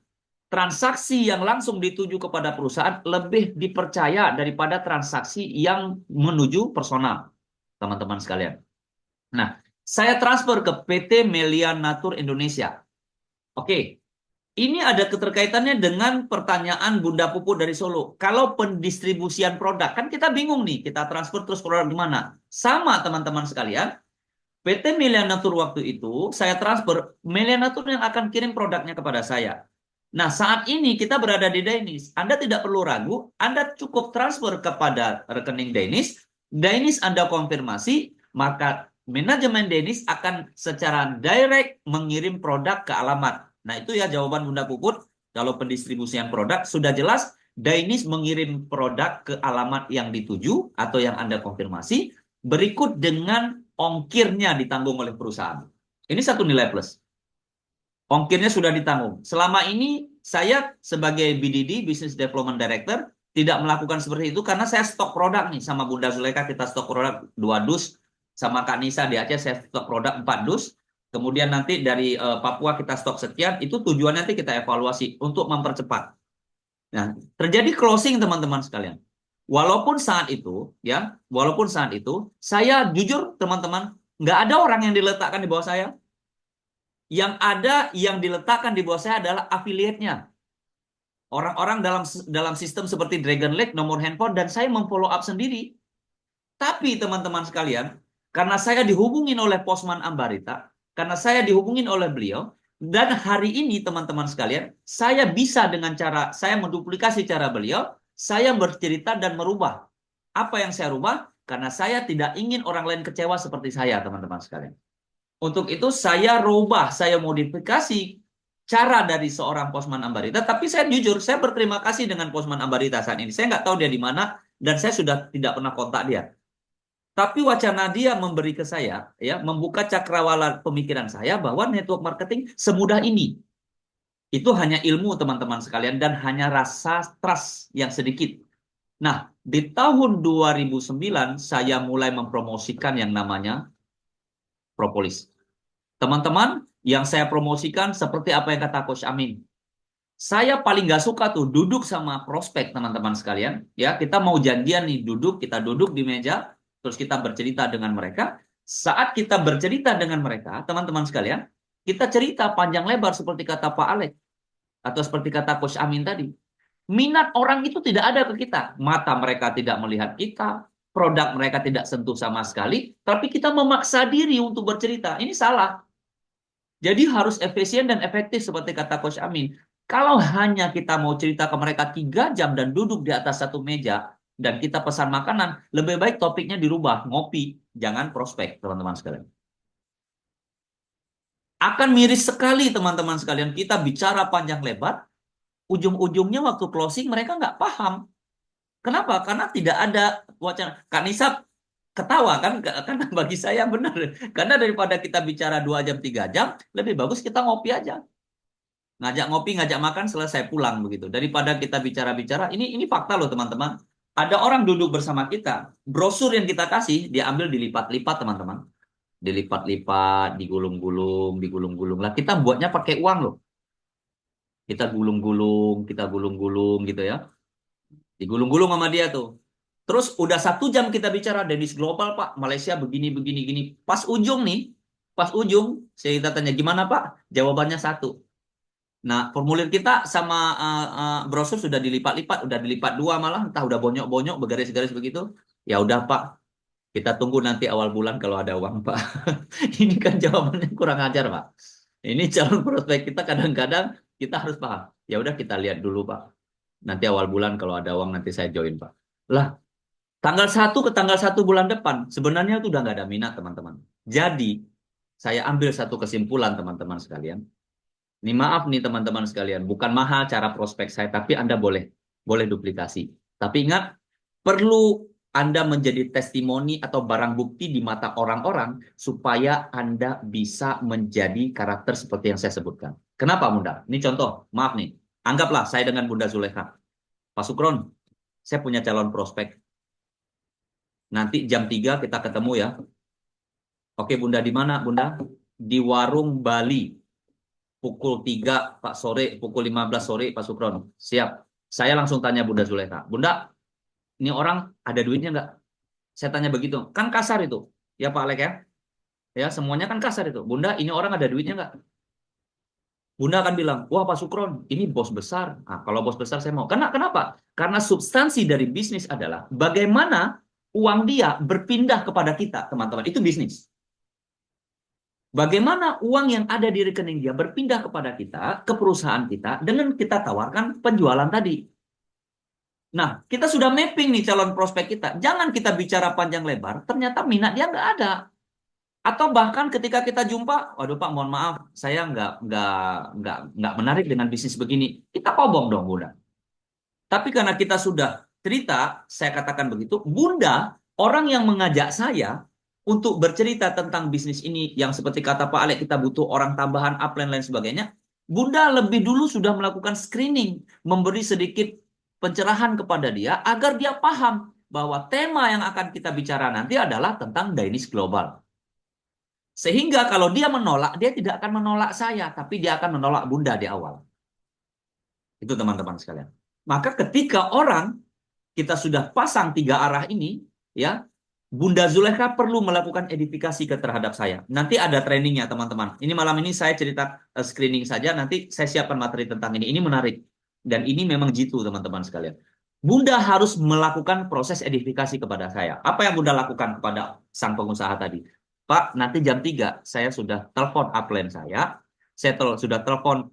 transaksi yang langsung dituju kepada perusahaan lebih dipercaya daripada transaksi yang menuju personal, teman-teman sekalian. Nah, saya transfer ke PT Melia Natur Indonesia. Oke, ini ada keterkaitannya dengan pertanyaan Bunda Puput dari Solo. Kalau pendistribusian produk, kan kita bingung nih, kita transfer terus produk di mana? Sama teman-teman sekalian, PT Melia Natur waktu itu, saya transfer, Melia Natur yang akan kirim produknya kepada saya. Nah, saat ini kita berada di Dainis. Anda tidak perlu ragu, Anda cukup transfer kepada rekening Dainis. Dainis Anda konfirmasi, maka manajemen Dainis akan secara direct mengirim produk ke alamat. Nah, itu ya jawaban Bunda Puput. Kalau pendistribusian produk sudah jelas, Dainis mengirim produk ke alamat yang dituju atau yang Anda konfirmasi, berikut dengan ongkirnya ditanggung oleh perusahaan. Ini satu nilai plus. Ongkirnya sudah ditanggung. Selama ini saya sebagai BDD, Business Development Director, tidak melakukan seperti itu karena saya stok produk nih. Sama Bunda Zuleka kita stok produk 2 dus. Sama Kak Nisa di Aceh saya stok produk 4 dus. Kemudian nanti dari Papua kita stok sekian. Itu tujuannya nanti kita evaluasi untuk mempercepat. Nah, terjadi closing teman-teman sekalian. Walaupun saat itu, saya jujur teman-teman, nggak ada orang yang diletakkan di bawah saya. Yang ada yang diletakkan di bawah saya adalah affiliate-nya. Orang-orang dalam sistem seperti Dragon Lake, nomor handphone, dan saya memfollow up sendiri. Tapi teman-teman sekalian, karena saya dihubungin oleh Posman Ambarita, karena saya dihubungin oleh beliau, dan hari ini teman-teman sekalian, saya bisa dengan cara, saya menduplikasi cara beliau, saya bercerita dan merubah. Apa yang saya rubah? Karena saya tidak ingin orang lain kecewa seperti saya, teman-teman sekalian. Untuk itu saya rubah, saya modifikasi cara dari seorang Posman Ambarita. Tapi saya jujur, saya berterima kasih dengan Posman Ambarita saat ini. Saya nggak tahu dia di mana dan saya sudah tidak pernah kontak dia. Tapi wacana dia memberi ke saya, ya, membuka cakrawala pemikiran saya bahwa network marketing semudah ini. Itu hanya ilmu teman-teman sekalian dan hanya rasa trust yang sedikit. Nah, di tahun 2009 saya mulai mempromosikan yang namanya propolis. Teman-teman, yang saya promosikan seperti apa yang kata Coach Amin. Saya paling nggak suka tuh duduk sama prospek teman-teman sekalian. Ya, kita mau janjian nih kita duduk di meja, terus kita bercerita dengan mereka. Saat kita bercerita dengan mereka, teman-teman sekalian, kita cerita panjang lebar seperti kata Pak Alex atau seperti kata Coach Amin tadi. Minat orang itu tidak ada ke kita. Mata mereka tidak melihat kita, produk mereka tidak sentuh sama sekali, tapi kita memaksa diri untuk bercerita. Ini salah. Jadi harus efisien dan efektif seperti kata Coach Amin. Kalau hanya kita mau cerita ke mereka 3 jam dan duduk di atas satu meja dan kita pesan makanan, lebih baik topiknya dirubah, ngopi, jangan prospek, teman-teman sekalian. Akan miris sekali teman-teman sekalian, kita bicara panjang lebar, ujung-ujungnya waktu closing mereka nggak paham. Kenapa? Karena tidak ada wacana. Kak Nisa ketawa kan, karena bagi saya benar. Karena daripada kita bicara 2 jam, 3 jam, lebih bagus kita ngopi aja. ngajak ngopi, ngajak makan, selesai pulang begitu. Daripada kita bicara-bicara, ini fakta loh teman-teman. Ada orang duduk bersama kita, brosur yang kita kasih diambil dilipat-lipat teman-teman, dilipat-lipat, digulung-gulung, digulung-gulung lah. Kita buatnya pakai uang loh. Kita gulung-gulung gitu ya. Digulung-gulung sama dia tuh. Terus udah 1 jam kita bicara Dennis Global Pak, Malaysia begini begini gini. Pas ujung saya tanya gimana Pak? Jawabannya satu. Nah, formulir kita sama brosur sudah dilipat-lipat, udah dilipat 2 malah, entah udah bonyok-bonyok, bergaris-garis begitu. Ya udah Pak, kita tunggu nanti awal bulan kalau ada uang Pak. Ini kan jawabannya kurang ajar Pak. Ini calon prospek kita kadang-kadang kita harus paham. Ya udah kita lihat dulu Pak. Nanti awal bulan kalau ada uang nanti saya join Pak. Lah, tanggal 1 bulan depan sebenarnya itu udah nggak ada minat teman-teman. Jadi saya ambil satu kesimpulan teman-teman sekalian. Ini maaf nih teman-teman sekalian, bukan mahal cara prospek saya, tapi Anda boleh duplikasi. Tapi ingat, perlu Anda menjadi testimoni atau barang bukti di mata orang-orang supaya Anda bisa menjadi karakter seperti yang saya sebutkan. Kenapa Bunda? Ini contoh, maaf nih. Anggaplah saya dengan Bunda Zulekha. Pak Sukron, saya punya calon prospek. Nanti jam 3 kita ketemu ya. Oke Bunda, di mana Bunda? Di warung Bali. Pukul 3 Pak sore, pukul 15 sore Pak Sukron. Siap. Saya langsung tanya Bunda Zulekha. Bunda, ini orang ada duitnya nggak? Saya tanya begitu. Kan kasar itu. Ya Pak Alek ya. Ya semuanya kan kasar itu. Bunda, ini orang ada duitnya nggak? Bunda akan bilang, wah Pak Sukron, ini bos besar. Nah, kalau bos besar saya mau. Kenapa? Karena substansi dari bisnis adalah bagaimana uang dia berpindah kepada kita, teman-teman. Itu bisnis. Bagaimana uang yang ada di rekening dia berpindah kepada kita, ke perusahaan kita, dengan kita tawarkan penjualan tadi. Nah, kita sudah mapping nih calon prospek kita. Jangan kita bicara panjang lebar, ternyata minat dia nggak ada. Atau bahkan ketika kita jumpa, waduh Pak, mohon maaf, saya nggak menarik dengan bisnis begini. Kita kobong dong, Bunda. Tapi karena kita sudah cerita, saya katakan begitu, Bunda, orang yang mengajak saya untuk bercerita tentang bisnis ini, yang seperti kata Pak Alek, kita butuh orang tambahan, upline, lain sebagainya. Bunda lebih dulu sudah melakukan screening, memberi sedikit pencerahan kepada dia, agar dia paham bahwa tema yang akan kita bicara nanti adalah tentang Dainis Global. Sehingga kalau dia menolak, dia tidak akan menolak saya, tapi dia akan menolak Bunda di awal. Itu teman-teman sekalian. Maka ketika kita sudah pasang 3 arah ini, ya, Bunda Zulekha perlu melakukan edifikasi terhadap saya. Nanti ada trainingnya teman-teman. Ini malam ini saya cerita screening saja, nanti saya siapkan materi tentang ini. Ini menarik. Dan ini memang jitu teman-teman sekalian. Bunda harus melakukan proses edifikasi kepada saya. Apa yang Bunda lakukan kepada sang pengusaha tadi? Pak, nanti jam 3 saya sudah telepon upline saya sudah telepon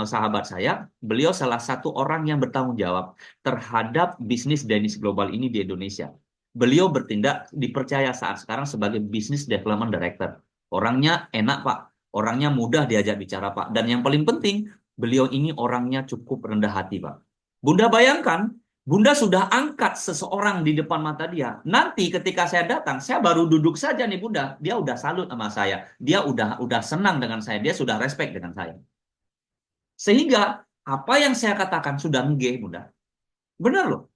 sahabat saya, beliau salah satu orang yang bertanggung jawab terhadap bisnis Dainis Global ini di Indonesia. Beliau bertindak dipercaya saat sekarang sebagai Business Development Director. Orangnya enak Pak, orangnya mudah diajak bicara Pak, dan yang paling penting, beliau ini orangnya cukup rendah hati Pak. Bunda bayangkan, Bunda sudah angkat seseorang di depan mata dia. Nanti ketika saya datang, saya baru duduk saja nih Bunda, dia udah salut sama saya. Dia udah senang dengan saya, dia sudah respect dengan saya. Sehingga apa yang saya katakan sudah nggih Bunda. Benar loh.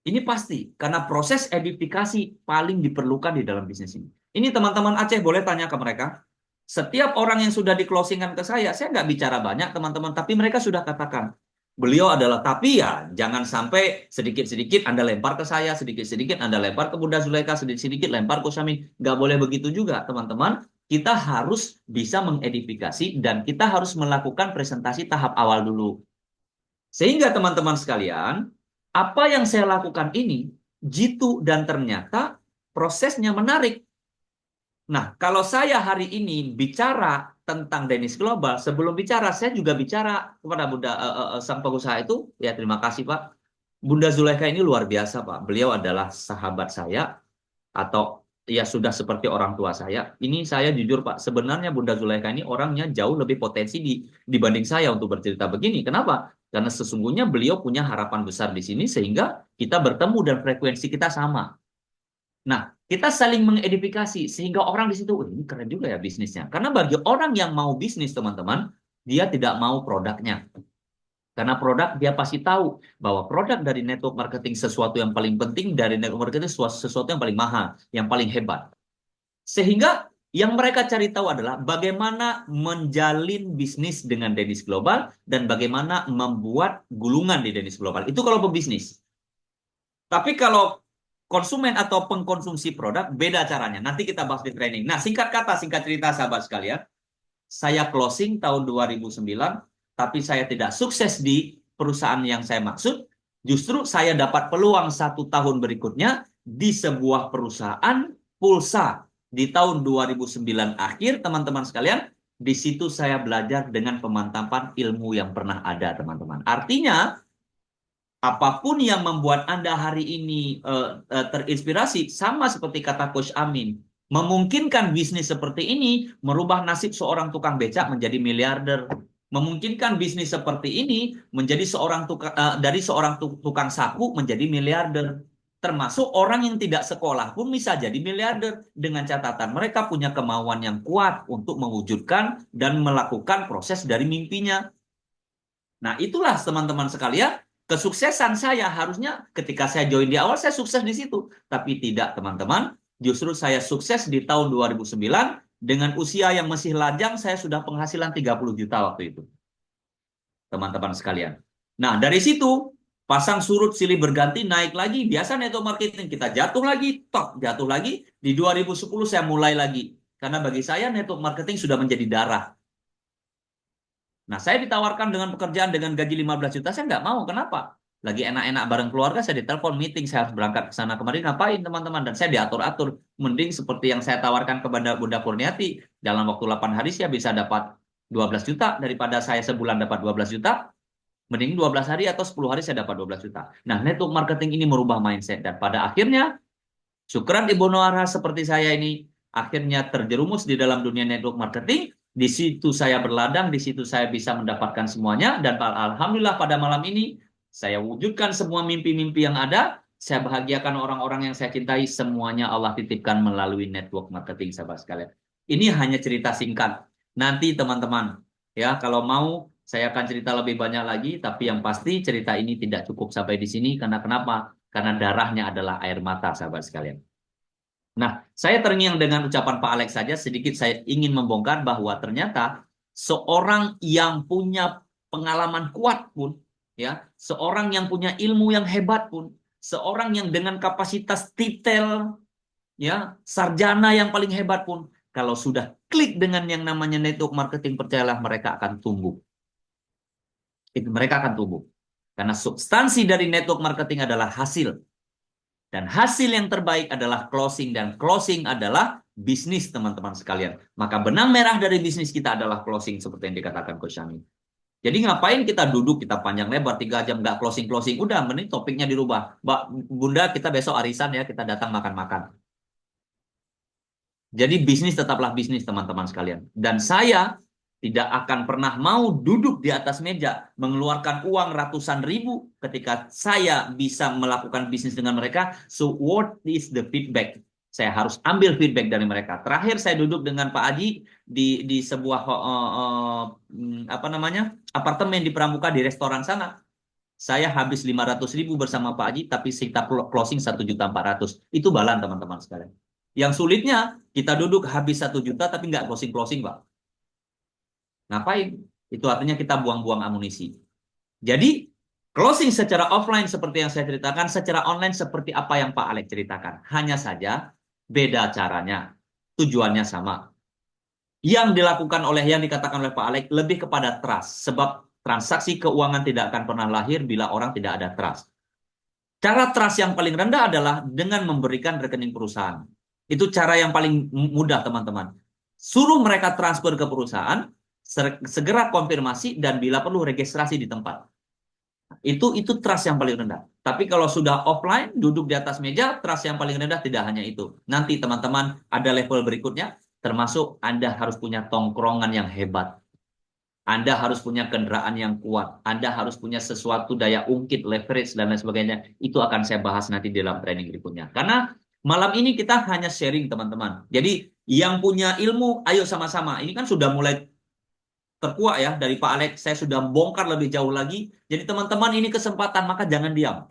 Ini pasti, karena proses edifikasi paling diperlukan di dalam bisnis ini. Ini teman-teman Aceh boleh tanya ke mereka. Setiap orang yang sudah di-closingan ke saya nggak bicara banyak teman-teman, tapi mereka sudah katakan, beliau adalah, tapi ya jangan sampai sedikit-sedikit Anda lempar ke saya, sedikit-sedikit Anda lempar ke Bunda Zulekha, sedikit-sedikit lempar ke Syamin. Nggak boleh begitu juga teman-teman. Kita harus bisa mengedifikasi dan kita harus melakukan presentasi tahap awal dulu. Sehingga teman-teman sekalian, apa yang saya lakukan ini jitu dan ternyata prosesnya menarik. Nah, kalau saya hari ini bicara tentang Dainis Global, sebelum bicara saya juga bicara kepada Bunda sang pengusaha itu, ya terima kasih Pak. Bunda Zulekha ini luar biasa Pak. Beliau adalah sahabat saya atau ya sudah seperti orang tua saya. Ini saya jujur Pak, sebenarnya Bunda Zulekha ini orangnya jauh lebih potensi dibanding saya untuk bercerita begini. Kenapa? Karena sesungguhnya beliau punya harapan besar di sini sehingga kita bertemu dan frekuensi kita sama. Nah, kita saling mengedifikasi sehingga orang di situ, ini keren juga ya bisnisnya. Karena bagi orang yang mau bisnis teman-teman, dia tidak mau produknya. Karena produk dia pasti tahu bahwa produk dari network marketing sesuatu yang paling penting, dari network marketing sesuatu yang paling mahal, yang paling hebat. Sehingga yang mereka cari tahu adalah bagaimana menjalin bisnis dengan Dennis Global dan bagaimana membuat gulungan di Dennis Global. Itu kalau pebisnis. Tapi kalau konsumen atau pengkonsumsi produk, beda caranya. Nanti kita bahas di training. Nah, singkat kata, singkat cerita sahabat sekalian, saya closing tahun 2009, tapi saya tidak sukses di perusahaan yang saya maksud. Justru saya dapat peluang 1 tahun berikutnya di sebuah perusahaan pulsa. Di tahun 2009 akhir, teman-teman sekalian, di situ saya belajar dengan pemantapan ilmu yang pernah ada, teman-teman. Artinya, apapun yang membuat Anda hari ini terinspirasi, sama seperti kata Coach Amin, memungkinkan bisnis seperti ini merubah nasib seorang tukang becak menjadi miliarder. Memungkinkan bisnis seperti ini menjadi dari seorang tukang sapu menjadi miliarder. Termasuk orang yang tidak sekolah pun bisa jadi miliarder dengan catatan mereka punya kemauan yang kuat untuk mewujudkan dan melakukan proses dari mimpinya. Nah, itulah teman-teman sekalian, kesuksesan saya harusnya ketika saya join di awal saya sukses di situ, tapi tidak, teman-teman. Justru saya sukses di tahun 2009 dengan usia yang masih lajang saya sudah penghasilan 30 juta waktu itu. Teman-teman sekalian. Nah, dari situ pasang surut silih berganti naik lagi, biasa network marketing kita jatuh lagi, jatuh lagi. Di 2010 saya mulai lagi. Karena bagi saya network marketing sudah menjadi darah. Nah, saya ditawarkan dengan pekerjaan dengan gaji 15 juta, saya nggak mau. Kenapa? Lagi enak-enak bareng keluarga, saya ditelepon meeting, saya harus berangkat ke sana kemari, ngapain teman-teman? Dan saya diatur-atur. Mending seperti yang saya tawarkan kepada Bunda Kurniati, dalam waktu 8 hari saya bisa dapat 12 juta, daripada saya sebulan dapat 12 juta, mending 12 hari atau 10 hari saya dapat 12 juta. Nah, network marketing ini merubah mindset. Dan pada akhirnya, syukran Ibu Noara seperti saya ini, akhirnya terjerumus di dalam dunia network marketing. Di situ saya berladang, di situ saya bisa mendapatkan semuanya. Dan alhamdulillah pada malam ini, saya wujudkan semua mimpi-mimpi yang ada. Saya bahagiakan orang-orang yang saya cintai. Semuanya Allah titipkan melalui network marketing, sahabat sekalian. Ini hanya cerita singkat. Nanti teman-teman, ya kalau mau, saya akan cerita lebih banyak lagi. Tapi yang pasti cerita ini tidak cukup sampai di sini. Karena kenapa? Karena darahnya adalah air mata, sahabat sekalian. Nah, saya terngiang dengan ucapan Pak Alex saja, sedikit saya ingin membongkar bahwa ternyata seorang yang punya pengalaman kuat pun, ya, seorang yang punya ilmu yang hebat pun, seorang yang dengan kapasitas titel, ya, sarjana yang paling hebat pun, kalau sudah klik dengan yang namanya network marketing, percayalah mereka akan tumbuh. Mereka akan tumbuh. Karena substansi dari network marketing adalah hasil. Dan hasil yang terbaik adalah closing. Dan closing adalah bisnis, teman-teman sekalian. Maka benang merah dari bisnis kita adalah closing, seperti yang dikatakan Coach Shami. Jadi ngapain kita duduk, kita panjang lebar 3 jam, nggak closing-closing. Udah, mending topiknya dirubah. Mbak, Bunda, kita besok arisan ya, kita datang makan-makan. Jadi bisnis tetaplah bisnis, teman-teman sekalian. Dan saya tidak akan pernah mau duduk di atas meja mengeluarkan uang ratusan ribu ketika saya bisa melakukan bisnis dengan mereka. So what is the feedback? Saya harus ambil feedback dari mereka. Terakhir saya duduk dengan Pak Aji di sebuah apartemen di Pramuka, di restoran sana. Saya habis 500.000 bersama Pak Aji, tapi kita closing 1.400.000. Itu balan, teman-teman sekalian. Yang sulitnya kita duduk habis 1 juta tapi nggak closing, Pak. Ngapain? Itu artinya kita buang-buang amunisi. Jadi, closing secara offline seperti yang saya ceritakan, secara online seperti apa yang Pak Alex ceritakan. Hanya saja, beda caranya. Tujuannya sama. Yang dilakukan yang dikatakan oleh Pak Alex lebih kepada trust. Sebab transaksi keuangan tidak akan pernah lahir bila orang tidak ada trust. Cara trust yang paling rendah adalah dengan memberikan rekening perusahaan. Itu cara yang paling mudah, teman-teman. Suruh mereka transfer ke perusahaan, segera konfirmasi, dan bila perlu registrasi di tempat. Itu trust yang paling rendah. Tapi kalau sudah offline, duduk di atas meja, trust yang paling rendah tidak hanya itu. Nanti teman-teman ada level berikutnya, termasuk Anda harus punya tongkrongan yang hebat. Anda harus punya kendaraan yang kuat. Anda harus punya sesuatu daya ungkit, leverage, dan lain sebagainya. Itu akan saya bahas nanti dalam training berikutnya. Karena malam ini kita hanya sharing, teman-teman. Jadi yang punya ilmu, ayo sama-sama. Ini kan sudah mulai terkuak ya dari Pak Alex. Saya sudah bongkar lebih jauh lagi. Jadi teman-teman ini kesempatan, maka jangan diam.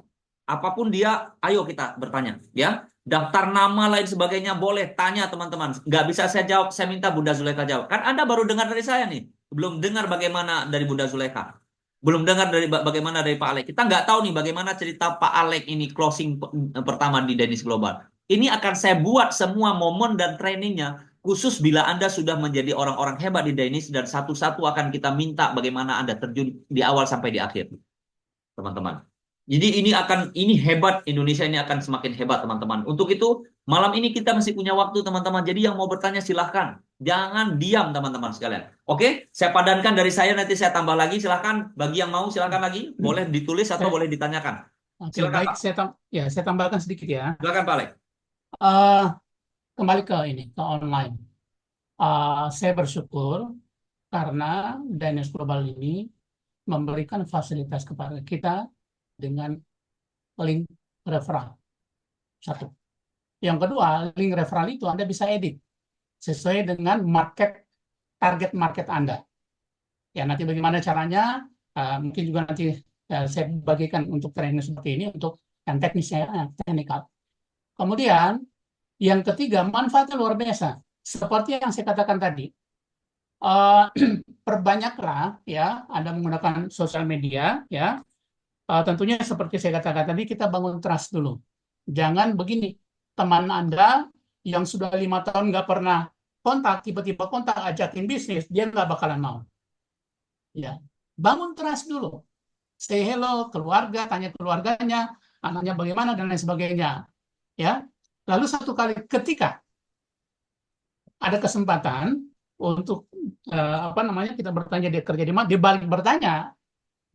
Apapun dia, ayo kita bertanya. Ya, daftar nama lain sebagainya boleh tanya teman-teman. Nggak bisa saya jawab, saya minta Bunda Zulekha jawab. Kan Anda baru dengar dari saya nih, belum dengar bagaimana dari Bunda Zulekha. Belum dengar dari bagaimana dari Pak Alex. Kita nggak tahu nih bagaimana cerita Pak Alex ini closing pertama di Danish Global. Ini akan saya buat semua momen dan trainingnya khusus bila Anda sudah menjadi orang-orang hebat di Danish dan satu-satu akan kita minta bagaimana Anda terjun di awal sampai di akhir, teman-teman. Jadi ini hebat, Indonesia ini akan semakin hebat, teman-teman. Untuk itu malam ini kita masih punya waktu, teman-teman. Jadi yang mau bertanya silahkan, jangan diam, teman-teman sekalian. Oke, saya padankan dari saya, nanti saya tambah lagi. Silahkan, bagi yang mau silahkan lagi, boleh ditulis atau boleh ditanyakan. Oke, Silakan baik, Pak. saya tambahkan sedikit ya. Silakan Pak Alex. Eh, Kembali ke online. Saya bersyukur karena Danish Global ini memberikan fasilitas kepada kita dengan link referral. Satu. Yang kedua, link referral itu Anda bisa edit sesuai dengan target market Anda. Ya, nanti bagaimana caranya, mungkin juga nanti saya bagikan untuk training seperti ini, untuk yang teknisnya, yang teknikal. Kemudian, yang ketiga, manfaatnya luar biasa. Seperti yang saya katakan tadi, perbanyaklah ya Anda menggunakan sosial media, ya. Tentunya seperti saya katakan tadi, kita bangun trust dulu. Jangan begini, teman Anda yang sudah 5 tahun nggak pernah kontak, tiba-tiba kontak, ajakin bisnis, dia nggak bakalan mau. Ya, bangun trust dulu. Say hello, keluarga, tanya keluarganya, anaknya bagaimana, dan lain sebagainya. Ya, lalu satu kali ketika ada kesempatan untuk kita bertanya dia kerja di mana, dia balik bertanya,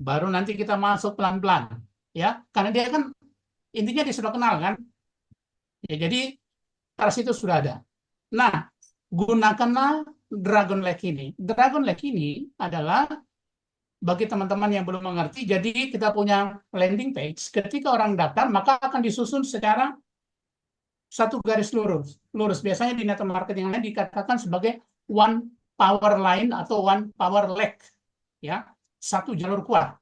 baru nanti kita masuk pelan-pelan, ya, karena dia kan intinya dia sudah kenal kan, ya, jadi trust itu sudah ada. Nah, gunakanlah Dragon Lake ini. Dragon Lake ini adalah bagi teman-teman yang belum mengerti, jadi kita punya landing page. Ketika orang daftar, maka akan disusun secara satu garis lurus. Biasanya di network marketing lain dikatakan sebagai one power line atau one power leg, ya, satu jalur kuat.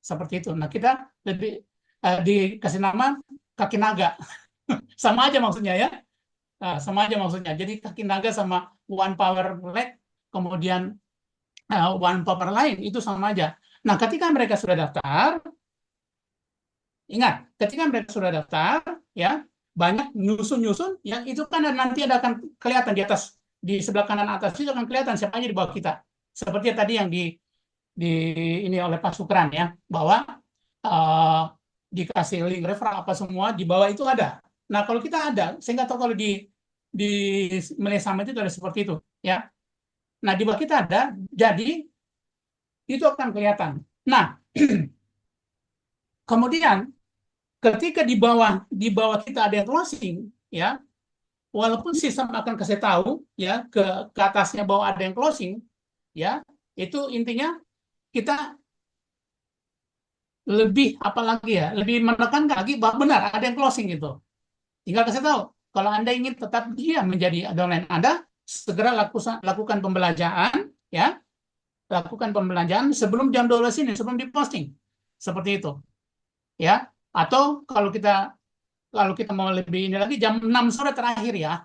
Seperti itu. Nah, kita lebih dikasih nama kaki naga. Sama aja maksudnya ya. Sama aja maksudnya. Jadi kaki naga sama one power leg, kemudian one power line, itu sama aja. Nah, ketika mereka sudah daftar, ingat, ketika mereka sudah daftar, ya, banyak nyusun-nyusun, yang itu kan nanti akan kelihatan di atas, di sebelah kanan atas itu akan kelihatan siapa aja di bawah kita. Seperti tadi yang di ini oleh Pak Sukran ya, bahwa dikasih link referral apa semua di bawah itu ada. Nah, kalau kita ada, saya nggak tahu kalau di Malaysia itu ada seperti itu ya. Nah, di bawah kita ada, jadi itu akan kelihatan. Nah, kemudian ketika di bawah kita ada yang closing, ya, walaupun sistem akan kasih tahu ya ke atasnya bahwa ada yang closing, ya, itu intinya kita lebih apalagi ya, lebih menekankan lagi bahwa benar ada yang closing gitu. Tinggal kasih tahu, kalau Anda ingin tetap dia menjadi downline Anda, segera lakukan pembelajaran, ya, lakukan pembelajaran sebelum jam 12 ini, sebelum diposting, seperti itu, ya. Atau kalau kita mau lebih ini lagi, jam 6 sore terakhir ya.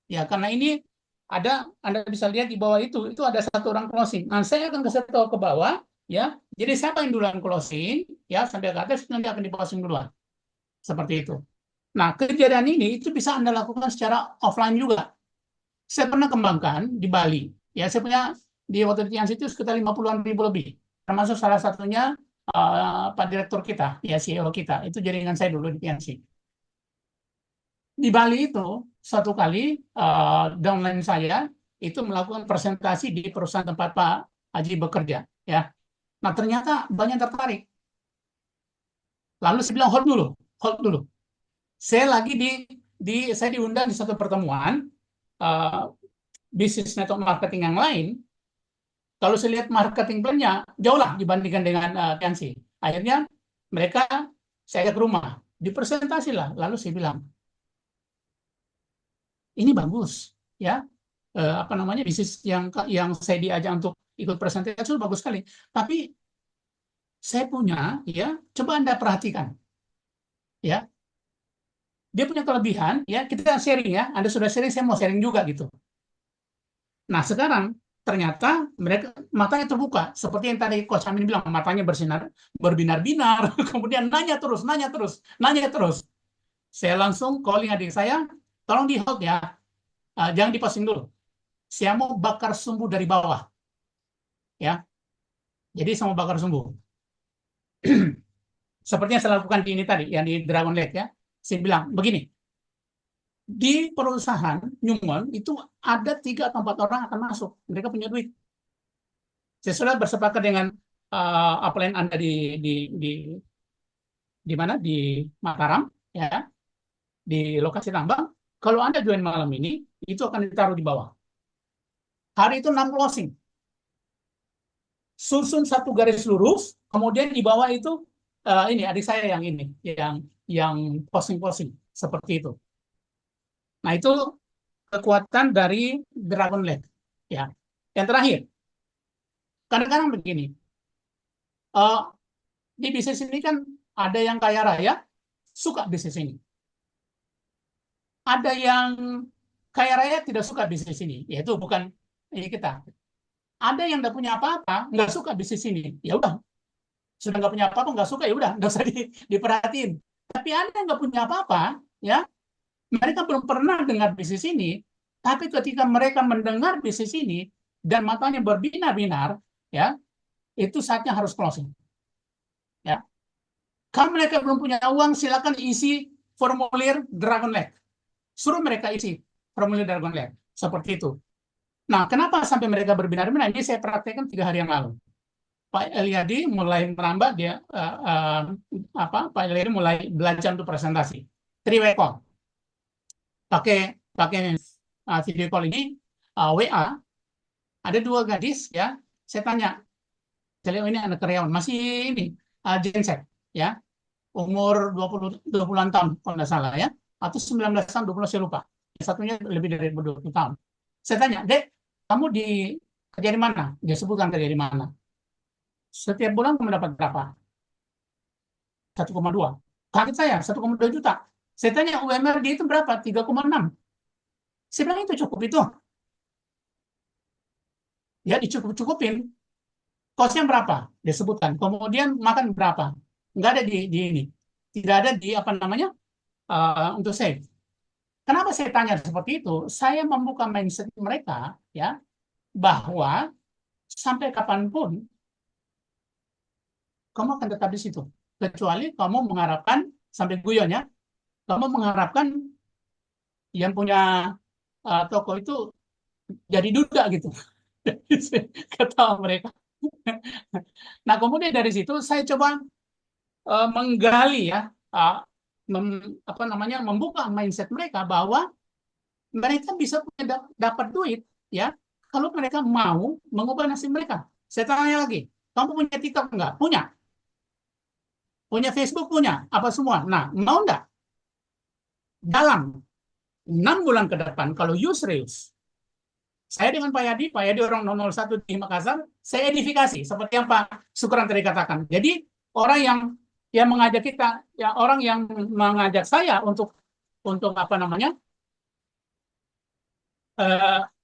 Ya, karena ini ada, Anda bisa lihat di bawah itu ada satu orang closing. Nah, saya akan kasih tahu ke bawah, ya. Jadi siapa yang duluan closing, ya, sampai ke atas nanti akan diposting duluan. Seperti itu. Nah, kejadian ini itu bisa Anda lakukan secara offline juga. Saya pernah kembangkan di Bali. Ya, saya punya di waktu di Tiansi itu sekitar 50-an ribu lebih. Termasuk salah satunya Pak Direktur kita, ya CEO kita, itu jaringan saya dulu di PNC. Di Bali itu, suatu kali downline saya itu melakukan presentasi di perusahaan tempat Pak Haji bekerja. Ya. Nah, ternyata banyak tertarik. Lalu saya bilang, hold dulu. Saya diundang di satu pertemuan bisnis network marketing yang lain. Kalau saya lihat marketing plan-nya, jauh lah dibandingkan dengan Tiansi. Akhirnya saya ke rumah, dipresentasi lah. Lalu saya bilang, ini bagus, ya. Bisnis yang saya diajak untuk ikut presentasi itu bagus sekali. Tapi saya punya, ya, coba Anda perhatikan, ya, dia punya kelebihan, ya, kita sharing ya, Anda sudah sharing, saya mau sharing juga gitu. Nah, sekarang ternyata mereka matanya terbuka, seperti yang tadi Coach Amin bilang, matanya berbinar-binar, kemudian nanya terus, nanya terus, nanya terus. Saya langsung calling adik saya, tolong di hold ya, jangan diposting dulu. Saya mau bakar sumbu dari bawah, ya. Jadi saya mau bakar sumbu. Seperti yang saya lakukan di ini tadi, yang di Dragon Lake ya. Saya bilang begini, di perusahaan Newmont itu ada 3 atau 4 orang akan masuk. Mereka punya duit. Saya sudah bersepakat dengan upline Anda di mana, di Mataram, ya, di lokasi tambang. Kalau Anda join malam ini, itu akan ditaruh di bawah. Hari itu 6 closing. Susun satu garis lurus, kemudian di bawah itu ini adik saya yang ini, yang posting-posting seperti itu. Nah, itu kekuatan dari Dragon Lake. Ya. Yang terakhir, kadang-kadang begini, uh, di bisnis ini kan ada yang kaya raya, suka bisnis ini. Ada yang kaya raya tidak suka bisnis ini, yaitu bukan ini kita. Ada yang nggak punya apa-apa, nggak suka bisnis ini. Ya udah, sudah nggak punya apa-apa, nggak suka, ya udah, nggak usah diperhatiin. Tapi ada yang nggak punya apa-apa, ya, mereka belum pernah dengar bisnis ini, tapi ketika mereka mendengar bisnis ini dan matanya berbinar-binar, ya, itu saatnya harus closing. Ya, kalau mereka belum punya uang, silakan isi formulir Dragon Lake. Suruh mereka isi formulir Dragon Lake seperti itu. Nah, kenapa sampai mereka berbinar-binar? Ini saya praktekkan 3 hari yang lalu. Pak Eliadi mulai menambah, dia Pak Eliadi mulai belajar untuk presentasi. 3-way call. Pakai video call ini, WA, ada 2 gadis, ya. Saya tanya, beliau ini anak karyawan, masih ini, genset, ya, umur 20-an tahun kalau nggak salah, ya, atau 19 tahun, 20, saya lupa. Satunya lebih dari 20 tahun. Saya tanya, Dek, kamu kerja di mana? Dia sebutkan kerja di mana. Setiap bulan kamu dapat berapa? 1,2. Kaget saya, 1,2 juta. Saya tanya, UMR dia itu berapa? 3,6. Saya bilang, itu cukup itu. Ya, dicukup-cukupin. Kosnya berapa? Dia sebutkan. Kemudian makan berapa? Nggak ada di ini. Tidak ada di apa namanya untuk save. Kenapa saya tanya seperti itu? Saya membuka mindset mereka, ya, bahwa sampai kapanpun kamu akan tetap di situ. Kecuali kamu mengharapkan, sampai guyon ya, kamu mengharapkan yang punya toko itu jadi duda gitu. Kata mereka. Nah, kemudian dari situ saya coba menggali ya, membuka mindset mereka bahwa mereka bisa dapat duit ya kalau mereka mau mengubah nasib mereka. Saya tanya lagi, kamu punya TikTok enggak? Punya. Punya Facebook? Punya. Apa semua? Nah, mau enggak? Dalam 6 bulan ke depan, kalau you serius, saya dengan Pak Yadi orang 001 di Makassar, saya edifikasi, seperti yang Pak Sukran tadi katakan. Jadi, orang yang mengajak kita, ya, orang yang mengajak saya untuk apa namanya,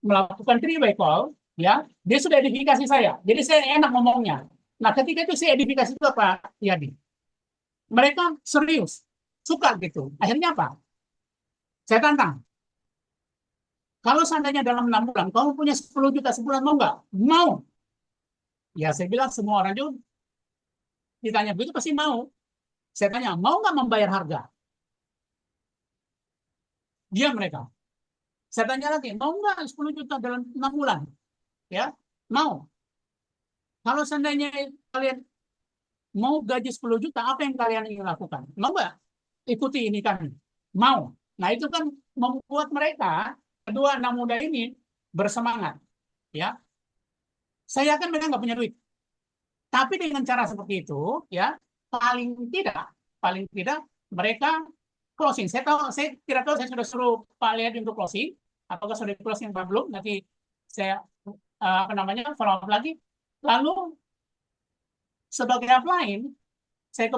melakukan 3-way call, ya, dia sudah edifikasi saya. Jadi saya enak ngomongnya. Nah, ketika itu saya edifikasi itu Pak Yadi. Mereka serius, suka gitu. Akhirnya apa? Saya tantang. Kalau seandainya dalam 6 bulan, kamu punya 10 juta sebulan, mau nggak? Mau. Ya, saya bilang semua orang juga ditanya begitu pasti mau. Saya tanya, mau nggak membayar harga? Diam mereka. Saya tanya lagi, mau nggak 10 juta dalam 6 bulan? Ya, mau. Kalau seandainya kalian mau gaji 10 juta, apa yang kalian ingin lakukan? Mau nggak ikuti ini kami? Mau. Nah, itu kan membuat mereka, kedua anak muda ini, bersemangat. Ya, saya kan mereka nggak punya duit. Tapi dengan cara seperti itu, ya, paling tidak mereka closing. Saya tidak tahu, saya sudah suruh Pak Lihat untuk closing. Apakah sudah closing atau belum? Nanti saya apa namanya, follow up lagi. Lalu sebagai upline, saya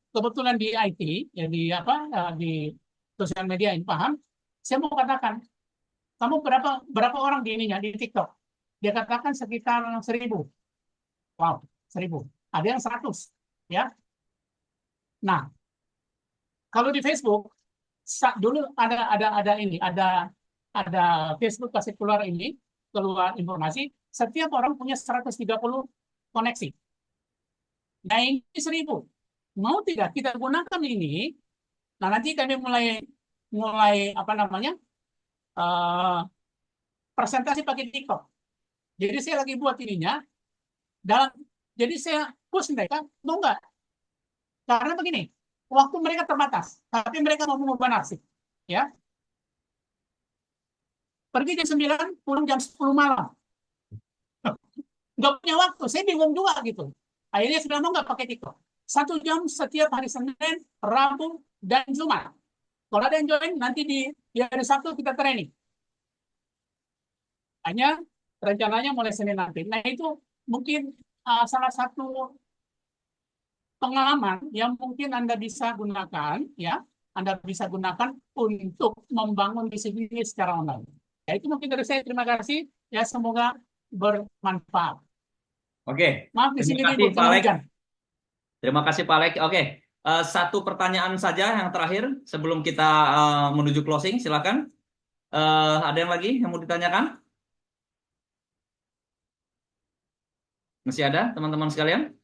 kebetulan di IT, ya di apa, di sosial media ini paham. Saya mau katakan, kamu berapa orang di ininya di TikTok? Dia katakan sekitar 1.000. Wow, 1.000. Ada yang 100, ya. Nah, kalau di Facebook dulu ada Facebook kasih keluar informasi, setiap orang punya 130 koneksi. Nah, ini 1.000. Mau tidak kita gunakan ini? Nah, nanti kami mulai apa namanya, eh, presentasi pakai TikTok. Jadi saya lagi buat ininya dalam, jadi saya push mereka, mau nggak? Karena begini, waktu mereka terbatas, tapi mereka mau mengubah nasib, ya. Pergi jam 9, pulang jam 10 malam. Nggak punya waktu, saya bingung juga gitu. Akhirnya sudah mau nggak pakai TikTok. 1 jam setiap hari Senin, Rabu, dan Jumat. Kalau ada yang join, nanti di hari Sabtu kita training. Hanya rencananya mulai Senin nanti. Nah, itu mungkin salah satu pengalaman yang mungkin Anda bisa gunakan, ya. Anda bisa gunakan untuk membangun bisnis secara online. Ya, itu mungkin dari saya. Terima kasih. Ya, semoga bermanfaat. Oke, Maaf di sini terima kasih ribut Pak Alek. hujan. Terima kasih Pak Alek. Oke, satu pertanyaan saja yang terakhir sebelum kita menuju closing. Silakan. Ada yang lagi yang mau ditanyakan? Masih ada teman-teman sekalian?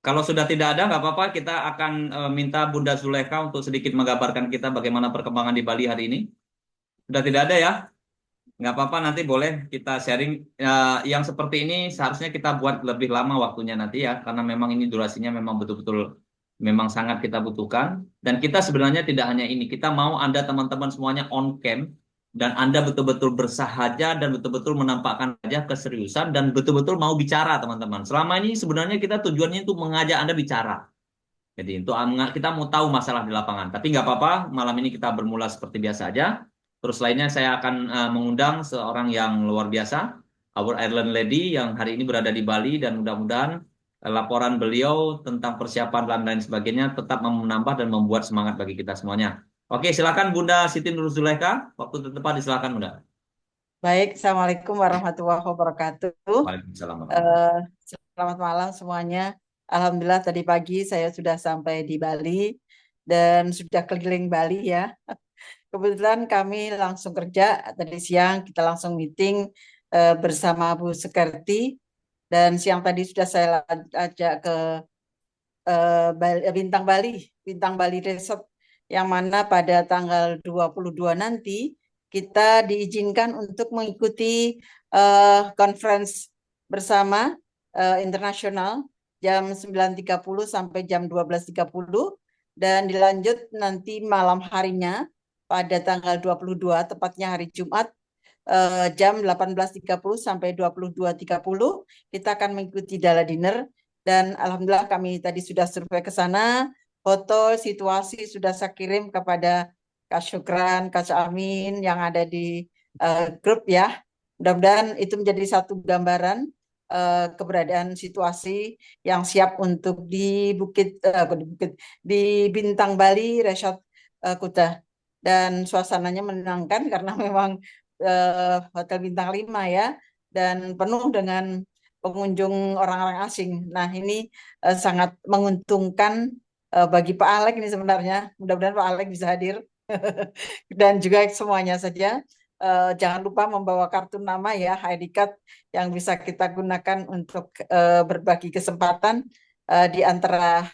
Kalau sudah tidak ada, nggak apa-apa. Kita akan minta Bunda Zulekha untuk sedikit menggambarkan kita bagaimana perkembangan di Bali hari ini. Sudah tidak ada ya? Nggak apa-apa, nanti boleh kita sharing. Yang seperti ini seharusnya kita buat lebih lama waktunya nanti ya, karena memang ini durasinya memang betul-betul memang sangat kita butuhkan. Dan kita sebenarnya tidak hanya ini, kita mau Anda teman-teman semuanya on cam, dan Anda betul-betul bersahaja dan betul-betul menampakkan aja keseriusan dan betul-betul mau bicara teman-teman. Selama ini sebenarnya kita tujuannya untuk mengajak Anda bicara. Jadi untuk kita mau tahu masalah di lapangan. Tapi nggak apa-apa, malam ini kita bermula seperti biasa aja. Terus lainnya saya akan mengundang seorang yang luar biasa, our Ireland lady yang hari ini berada di Bali, dan mudah-mudahan laporan beliau tentang persiapan dan lain sebagainya tetap menambah dan membuat semangat bagi kita semuanya. Oke, silakan Bunda Siti Nur Zulekha. Waktu tepat silakan Bunda. Baik, Assalamualaikum warahmatullahi wabarakatuh. Waalaikumsalam. Selamat malam semuanya. Alhamdulillah tadi pagi saya sudah sampai di Bali dan sudah keliling Bali ya. Kebetulan kami langsung kerja, tadi siang kita langsung meeting bersama Bu Sekerti, dan siang tadi sudah saya ajak ke Bintang Bali Resort, yang mana pada tanggal 22 nanti kita diizinkan untuk mengikuti conference bersama internasional jam 9.30 sampai jam 12.30, dan dilanjut nanti malam harinya pada tanggal 22, tepatnya hari Jumat, jam 18.30 sampai 22.30 kita akan mengikuti gala dinner. Dan alhamdulillah kami tadi sudah survei ke sana, foto situasi sudah saya kirim kepada Kak Syukran, Kak Amin yang ada di grup ya. Mudah-mudahan itu menjadi satu gambaran keberadaan situasi yang siap untuk di Bintang Bali Resort Kuta. Dan suasananya menyenangkan karena memang Hotel Bintang 5 ya, dan penuh dengan pengunjung orang-orang asing. Nah, ini sangat menguntungkan bagi Pak Alek ini sebenarnya. Mudah-mudahan Pak Alek bisa hadir dan juga semuanya saja. Jangan lupa membawa kartu nama ya, ID card yang bisa kita gunakan untuk berbagi kesempatan di antara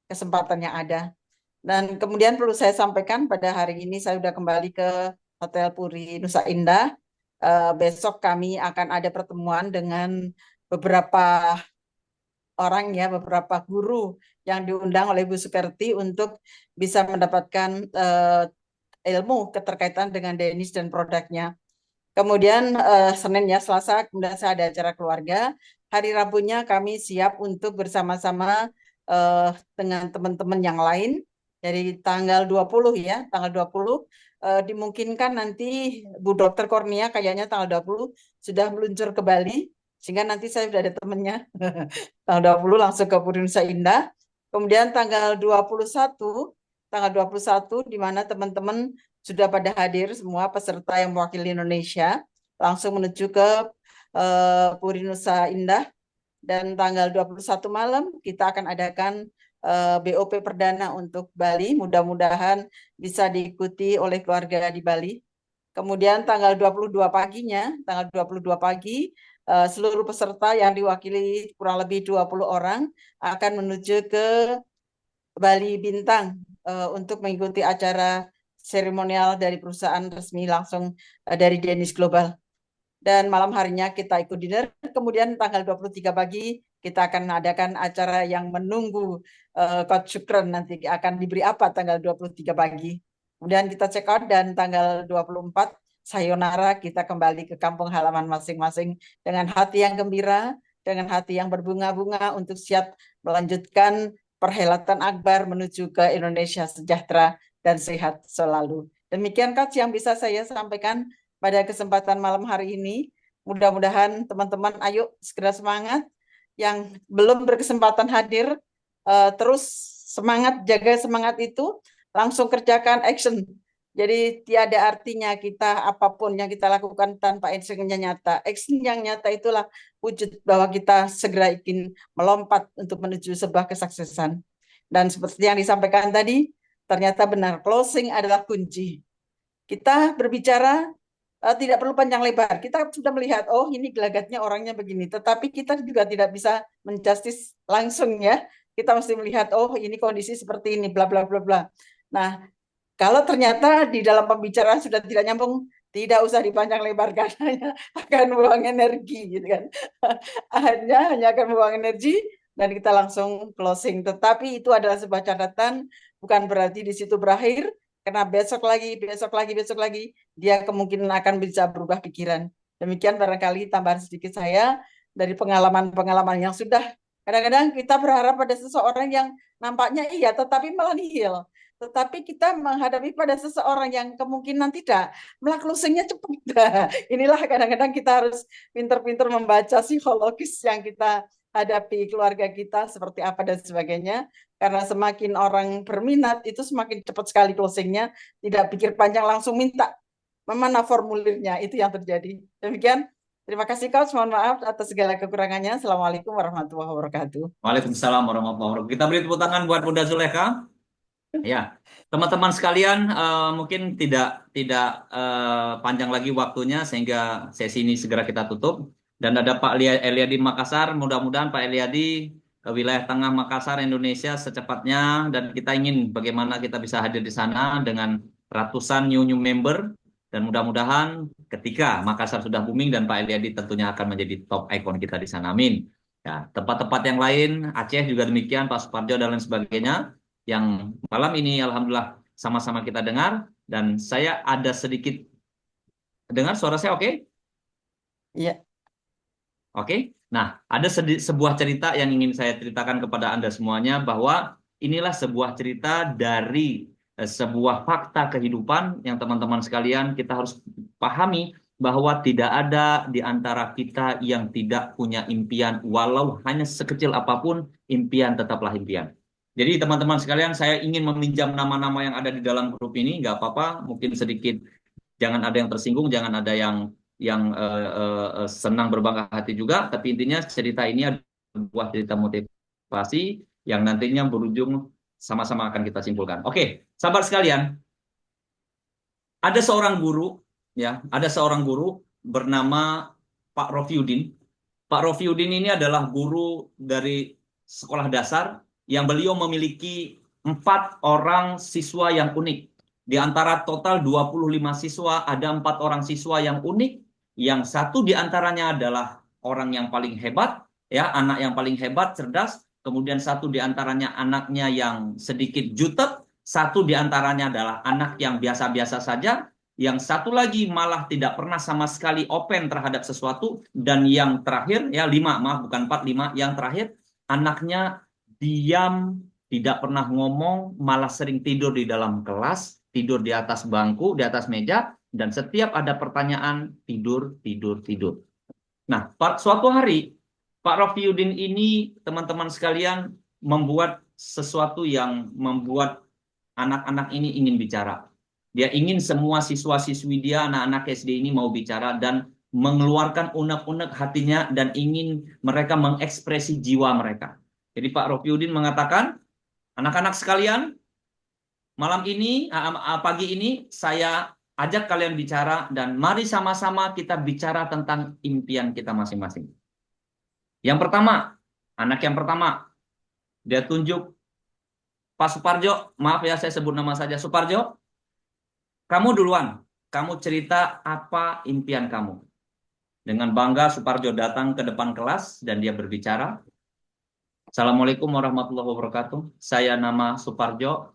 kesempatan yang ada. Dan kemudian perlu saya sampaikan, pada hari ini saya sudah kembali ke Hotel Puri Nusa Indah. Besok kami akan ada pertemuan dengan beberapa orang ya, beberapa guru yang diundang oleh Bu Sukerti untuk bisa mendapatkan ilmu keterkaitan dengan Danish dan produknya. Kemudian Senin ya, Selasa, kemudian saya ada acara keluarga. Hari Rabunya kami siap untuk bersama-sama dengan teman-teman yang lain. Dari tanggal 20 ya, tanggal 20 dimungkinkan nanti Bu Dokter Kornia kayaknya tanggal 20 sudah meluncur ke Bali, sehingga nanti saya sudah ada temennya. Tanggal 20 langsung ke Puri Nusa Indah. Kemudian tanggal 21 di mana teman-teman sudah pada hadir semua peserta yang mewakili Indonesia langsung menuju ke Puri Nusa Indah, dan tanggal 21 malam kita akan adakan BOP perdana untuk Bali, mudah-mudahan bisa diikuti oleh keluarga di Bali. Kemudian tanggal 22 paginya, tanggal 22 pagi seluruh peserta yang diwakili kurang lebih 20 orang akan menuju ke Bali Bintang untuk mengikuti acara seremonial dari perusahaan resmi langsung dari Danish Global. Dan malam harinya kita ikut dinner. Kemudian tanggal 23 pagi kita akan adakan acara yang menunggu Coach Syukron nanti akan diberi apa tanggal 23 pagi. Kemudian kita check out dan tanggal 24 sayonara, kita kembali ke kampung halaman masing-masing dengan hati yang gembira, dengan hati yang berbunga-bunga untuk siap melanjutkan perhelatan akbar menuju ke Indonesia sejahtera dan sehat selalu. Demikian Coach yang bisa saya sampaikan pada kesempatan malam hari ini. Mudah-mudahan teman-teman ayo segera semangat. Yang belum berkesempatan hadir, terus semangat, jaga semangat itu, langsung kerjakan action. Jadi tiada artinya kita apapun yang kita lakukan tanpa actionnya nyata. Action yang nyata itulah wujud bahwa kita segera ingin melompat untuk menuju sebuah kesuksesan. Dan seperti yang disampaikan tadi, ternyata benar, closing adalah kunci. Kita berbicara tidak perlu panjang lebar. Kita sudah melihat, oh ini gelagatnya orangnya begini. Tetapi kita juga tidak bisa menjustis langsung ya. Kita mesti melihat, oh ini kondisi seperti ini, bla bla bla bla. Nah, kalau ternyata di dalam pembicaraan sudah tidak nyambung, tidak usah dipanjang lebarkan, hanya akan membuang energi, gitu kan. hanya akan membuang energi dan kita langsung closing. Tetapi itu adalah sebuah catatan, bukan berarti di situ berakhir. Karena besok lagi, dia kemungkinan akan bisa berubah pikiran. Demikian barangkali tambahan sedikit saya dari pengalaman-pengalaman yang sudah. Kadang-kadang kita berharap pada seseorang yang nampaknya iya, tetapi malah nihil. Tetapi kita menghadapi pada seseorang yang kemungkinan tidak, malah closingnya cepat. Inilah kadang-kadang kita harus pintar-pintar membaca psikologis yang kita hadapi, keluarga kita seperti apa dan sebagainya. Karena semakin orang berminat, itu semakin cepat sekali closingnya. Tidak pikir panjang, langsung minta. Mana formulirnya, itu yang terjadi. Demikian, terima kasih Coach. Mohon maaf atas segala kekurangannya. Assalamualaikum warahmatullahi wabarakatuh. Waalaikumsalam warahmatullahi wabarakatuh. Kita beri tepuk tangan buat Bunda Zulekha. Ya, teman-teman sekalian, mungkin tidak panjang lagi waktunya sehingga sesi ini segera kita tutup. Dan ada Pak Eliadi Makassar, mudah-mudahan Pak Eliadi ke wilayah tengah Makassar, Indonesia secepatnya, dan kita ingin bagaimana kita bisa hadir di sana dengan ratusan new member, dan mudah-mudahan ketika Makassar sudah booming dan Pak Eliadi tentunya akan menjadi top icon kita di sana. Amin. Ya, tempat-tempat yang lain, Aceh juga demikian, Pak Suparjo dan lain sebagainya, yang malam ini alhamdulillah sama-sama kita dengar, dan saya ada sedikit dengar suara saya oke? Iya. Oke. Nah, ada sebuah cerita yang ingin saya ceritakan kepada Anda semuanya, bahwa inilah sebuah cerita dari sebuah fakta kehidupan yang teman-teman sekalian kita harus pahami, bahwa tidak ada di antara kita yang tidak punya impian, walau hanya sekecil apapun, impian tetaplah impian. Jadi teman-teman sekalian, saya ingin meminjam nama-nama yang ada di dalam grup ini, nggak apa-apa, mungkin sedikit, jangan ada yang tersinggung, jangan ada yang senang berbangga hati juga, tapi intinya cerita ini adalah sebuah cerita motivasi yang nantinya berujung sama-sama akan kita simpulkan. Oke, sahabat sekalian, ada seorang guru bernama Pak Rofiuddin. Pak Rofiuddin ini adalah guru dari sekolah dasar yang beliau memiliki 4 orang siswa yang unik. Di antara total 25 siswa, ada 4 orang siswa yang unik. Yang satu di antaranya adalah orang yang paling hebat, ya, anak yang paling hebat, cerdas. Kemudian satu di antaranya anaknya yang sedikit jutek. Satu di antaranya adalah anak yang biasa-biasa saja. Yang satu lagi malah tidak pernah sama sekali open terhadap sesuatu. Dan yang terakhir, ya 5, maaf bukan 4, 5. Yang terakhir, anaknya diam, tidak pernah ngomong, malah sering tidur di dalam kelas, tidur di atas bangku, di atas meja, dan setiap ada pertanyaan, tidur, tidur, tidur. Nah, suatu hari, Pak Rofiyuddin ini, teman-teman sekalian, membuat sesuatu yang membuat anak-anak ini ingin bicara. Dia ingin semua siswa-siswi dia, anak-anak SD ini mau bicara dan mengeluarkan unek-unek hatinya dan ingin mereka mengekspresi jiwa mereka. Jadi Pak Rofiyuddin mengatakan, anak-anak sekalian, malam ini, pagi ini saya ajak kalian bicara dan mari sama-sama kita bicara tentang impian kita masing-masing. Yang pertama, anak yang pertama, dia tunjuk Pak Suparjo, maaf ya saya sebut nama saja Suparjo, kamu duluan, kamu cerita apa impian kamu. Dengan bangga Suparjo datang ke depan kelas dan dia berbicara. Assalamualaikum warahmatullahi wabarakatuh. Saya nama Suparjo.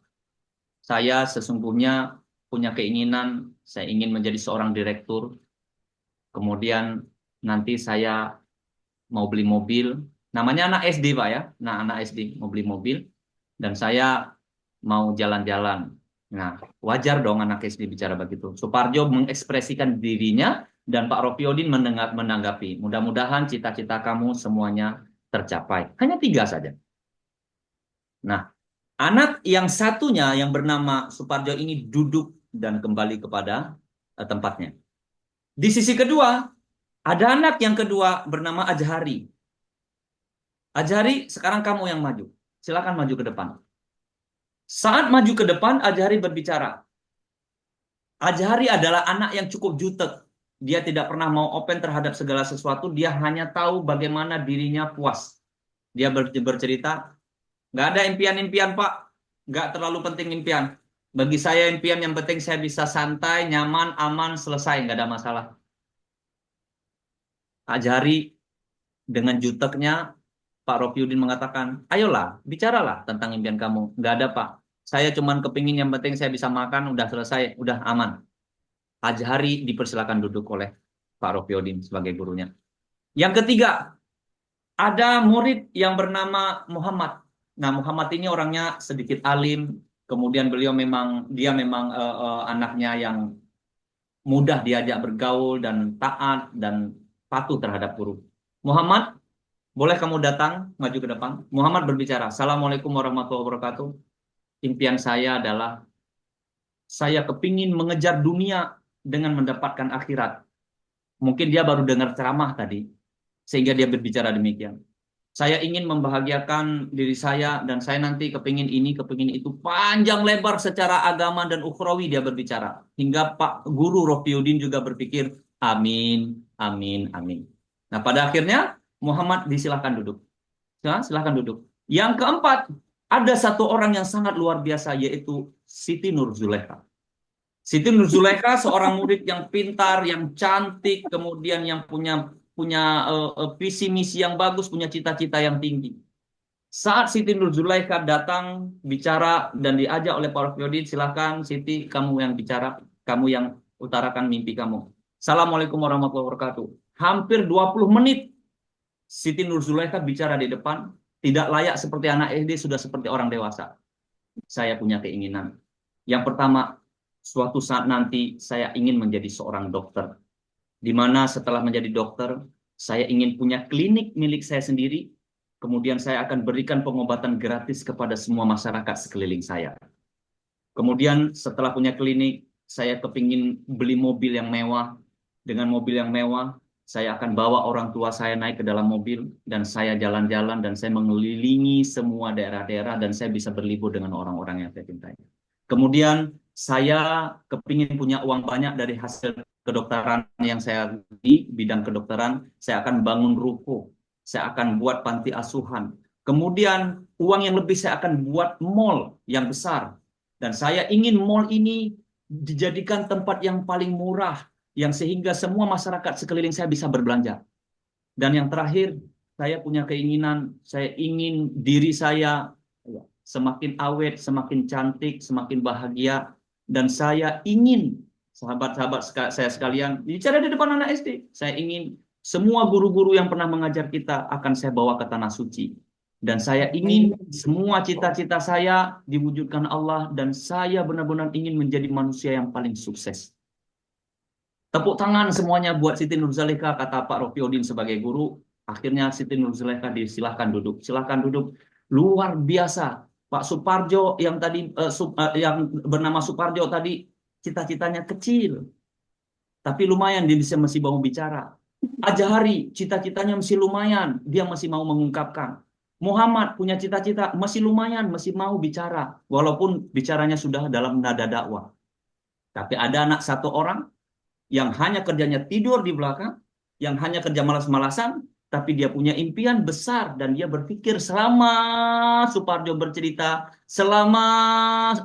Saya sesungguhnya punya keinginan, saya ingin menjadi seorang direktur. Kemudian nanti saya mau beli mobil. Namanya anak SD, Pak ya. Nah, anak SD mau beli mobil. Dan saya mau jalan-jalan. Nah, wajar dong anak SD bicara begitu. Suparjo mengekspresikan dirinya dan Pak Rofiyuddin menanggapi. Mudah-mudahan cita-cita kamu semuanya tercapai. Hanya 3 saja. Nah, anak yang satunya yang bernama Suparjo ini duduk dan kembali kepada tempatnya. Di sisi kedua, ada anak yang kedua bernama Ajhari. Ajhari, sekarang kamu yang maju. Silakan maju ke depan. Saat maju ke depan, Ajhari berbicara. Ajhari adalah anak yang cukup jutek. Dia tidak pernah mau open terhadap segala sesuatu. Dia hanya tahu bagaimana dirinya puas. Dia bercerita, nggak ada impian-impian, Pak. Nggak terlalu penting impian. Bagi saya impian yang penting saya bisa santai, nyaman, aman, selesai. Nggak ada masalah. Ajhari dengan juteknya, Pak Rofiyuddin mengatakan, ayolah, bicaralah tentang impian kamu. Nggak ada, Pak. Saya cuman kepingin yang penting saya bisa makan, udah selesai, udah aman. Ajhari dipersilakan duduk oleh Pak Rofiyuddin sebagai gurunya. Yang ketiga, ada murid yang bernama Muhammad. Nah, Muhammad ini orangnya sedikit alim, kemudian dia memang anaknya yang mudah diajak bergaul dan taat dan patuh terhadap guru. Muhammad, boleh kamu datang, maju ke depan. Muhammad berbicara, Assalamualaikum warahmatullahi wabarakatuh. Impian saya adalah saya kepingin mengejar dunia dengan mendapatkan akhirat. Mungkin dia baru dengar ceramah tadi, sehingga dia berbicara demikian. Saya ingin membahagiakan diri saya, dan saya nanti kepingin ini, kepingin itu. Panjang lebar secara agama dan ukhrawi dia berbicara. Hingga Pak Guru Rofiyuddin juga berpikir, amin, amin, amin. Nah, pada akhirnya, Muhammad disilahkan duduk. Nah, silahkan duduk. Yang keempat, ada satu orang yang sangat luar biasa, yaitu Siti Nur Zulaikha. Siti Nur Zulaikha seorang murid yang pintar, yang cantik, kemudian yang punya visi misi yang bagus, punya cita-cita yang tinggi. Saat Siti Nur Zulaikha datang bicara dan diajak oleh Pak Rofiyuddin, silakan Siti, kamu yang bicara, kamu yang utarakan mimpi kamu. Assalamualaikum warahmatullahi wabarakatuh. Hampir 20 menit Siti Nur Zulaikha bicara di depan, tidak layak seperti anak SD, sudah seperti orang dewasa. Saya punya keinginan. Yang pertama, suatu saat nanti saya ingin menjadi seorang dokter. Di mana setelah menjadi dokter, saya ingin punya klinik milik saya sendiri, kemudian saya akan berikan pengobatan gratis kepada semua masyarakat sekeliling saya. Kemudian setelah punya klinik, saya kepingin beli mobil yang mewah. Dengan mobil yang mewah, saya akan bawa orang tua saya naik ke dalam mobil, dan saya jalan-jalan, dan saya mengelilingi semua daerah-daerah, dan saya bisa berlibur dengan orang-orang yang saya cintai. Kemudian saya kepingin punya uang banyak dari hasil kedokteran yang saya di bidang kedokteran, saya akan bangun ruko, saya akan buat panti asuhan. Kemudian uang yang lebih saya akan buat mall yang besar. Dan saya ingin mall ini dijadikan tempat yang paling murah, yang sehingga semua masyarakat sekeliling saya bisa berbelanja. Dan yang terakhir, saya punya keinginan, saya ingin diri saya semakin awet, semakin cantik, semakin bahagia. Dan saya ingin, sahabat-sahabat saya sekalian, bicara di depan anak SD, saya ingin semua guru-guru yang pernah mengajar kita akan saya bawa ke tanah suci. Dan saya ingin semua cita-cita saya diwujudkan Allah dan saya benar-benar ingin menjadi manusia yang paling sukses. Tepuk tangan semuanya buat Siti Nurzalikha, kata Pak Rofiuddin sebagai guru. Akhirnya Siti Nurzalikha disilahkan duduk. Silahkan duduk. Luar biasa. Pak Suparjo yang tadi yang bernama Suparjo tadi cita-citanya kecil, tapi lumayan dia bisa masih mau bicara. Ajahari cita-citanya masih lumayan, dia masih mau mengungkapkan. Muhammad punya cita-cita masih lumayan, masih mau bicara, walaupun bicaranya sudah dalam nada dakwah. Tapi ada anak satu orang yang hanya kerjanya tidur di belakang, yang hanya kerja malas-malasan, tapi dia punya impian besar dan dia berpikir selama Suparjo bercerita, selama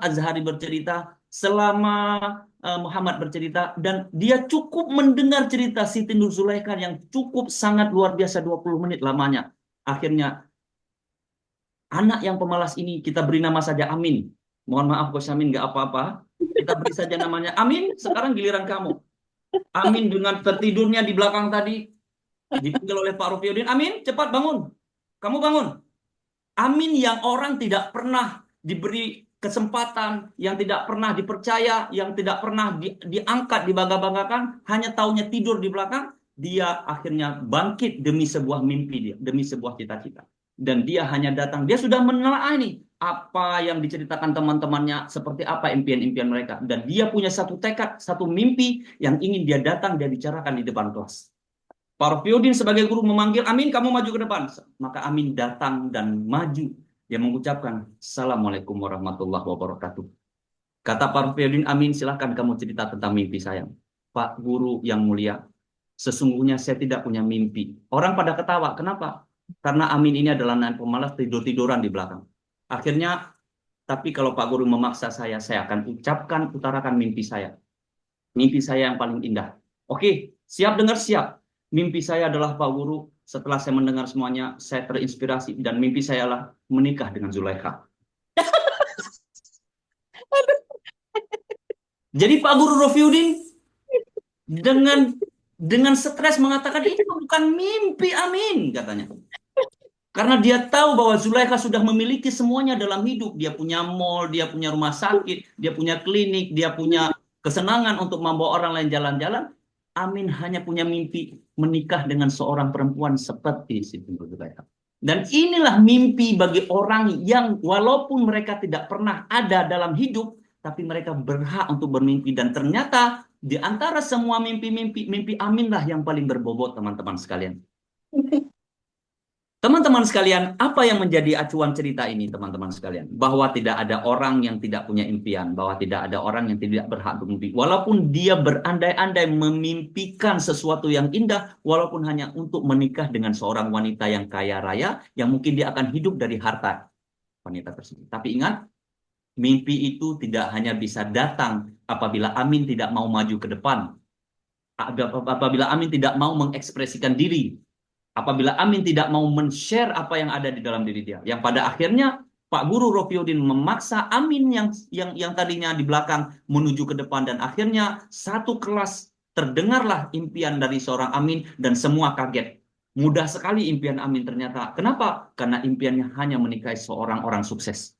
Azhari bercerita, selama Muhammad bercerita, dan dia cukup mendengar cerita Siti Nurzalikha yang cukup sangat luar biasa 20 menit lamanya. Akhirnya anak yang pemalas ini kita beri nama saja Amin. Mohon maaf Coach Amin, nggak apa-apa. Kita beri saja namanya Amin. Sekarang giliran kamu. Amin dengan tertidurnya di belakang tadi dipanggil oleh Pak Rofiuddin. Amin, cepat bangun. Kamu bangun. Amin yang orang tidak pernah diberi kesempatan, yang tidak pernah dipercaya, yang tidak pernah diangkat, dibangga-banggakan, hanya taunya tidur di belakang, dia akhirnya bangkit demi sebuah mimpi dia, demi sebuah cita-cita. Dan dia hanya datang, dia sudah menelaah ini apa yang diceritakan teman-temannya, seperti apa impian-impian mereka. Dan dia punya satu tekad, satu mimpi yang ingin dia datang, dia bicarakan di depan kelas. Pak Rofiuddin sebagai guru memanggil, Amin kamu maju ke depan. Maka Amin datang dan maju. Dia mengucapkan, Assalamualaikum warahmatullahi wabarakatuh. Kata Pak Rofiuddin, Amin silahkan kamu cerita tentang mimpi saya. Pak Guru yang mulia, sesungguhnya saya tidak punya mimpi. Orang pada ketawa, kenapa? Karena Amin ini adalah anak pemalas tidur-tiduran di belakang. Akhirnya, tapi kalau Pak Guru memaksa saya akan utarakan mimpi saya. Mimpi saya yang paling indah. Oke, siap dengar siap. Mimpi saya adalah Pak Guru, setelah saya mendengar semuanya, saya terinspirasi. Dan mimpi saya adalah menikah dengan Zulaikha. Jadi Pak Guru Rofiuddin dengan stres mengatakan, itu bukan mimpi Amin, katanya. Karena dia tahu bahwa Zulaikha sudah memiliki semuanya dalam hidup. Dia punya mall, dia punya rumah sakit, dia punya klinik, dia punya kesenangan untuk membawa orang lain jalan-jalan. Amin hanya punya mimpi menikah dengan seorang perempuan seperti Siti Nurzalikha. Dan inilah mimpi bagi orang yang walaupun mereka tidak pernah ada dalam hidup, tapi mereka berhak untuk bermimpi. Dan ternyata di antara semua mimpi-mimpi, mimpi Amin lah yang paling berbobot, teman-teman sekalian. Teman-teman sekalian, apa yang menjadi acuan cerita ini, teman-teman sekalian? Bahwa tidak ada orang yang tidak punya impian, bahwa tidak ada orang yang tidak berhak bermimpi. Walaupun dia berandai-andai memimpikan sesuatu yang indah, walaupun hanya untuk menikah dengan seorang wanita yang kaya raya, yang mungkin dia akan hidup dari harta wanita tersebut. Tapi ingat, mimpi itu tidak hanya bisa datang apabila Amin tidak mau maju ke depan, apabila Amin tidak mau mengekspresikan diri, apabila Amin tidak mau men-share apa yang ada di dalam diri dia. Yang pada akhirnya Pak Guru Rofiuddin memaksa Amin yang tadinya di belakang menuju ke depan, dan akhirnya satu kelas terdengarlah impian dari seorang Amin dan semua kaget. Mudah sekali impian Amin ternyata. Kenapa? Karena impiannya hanya menikahi seorang orang sukses.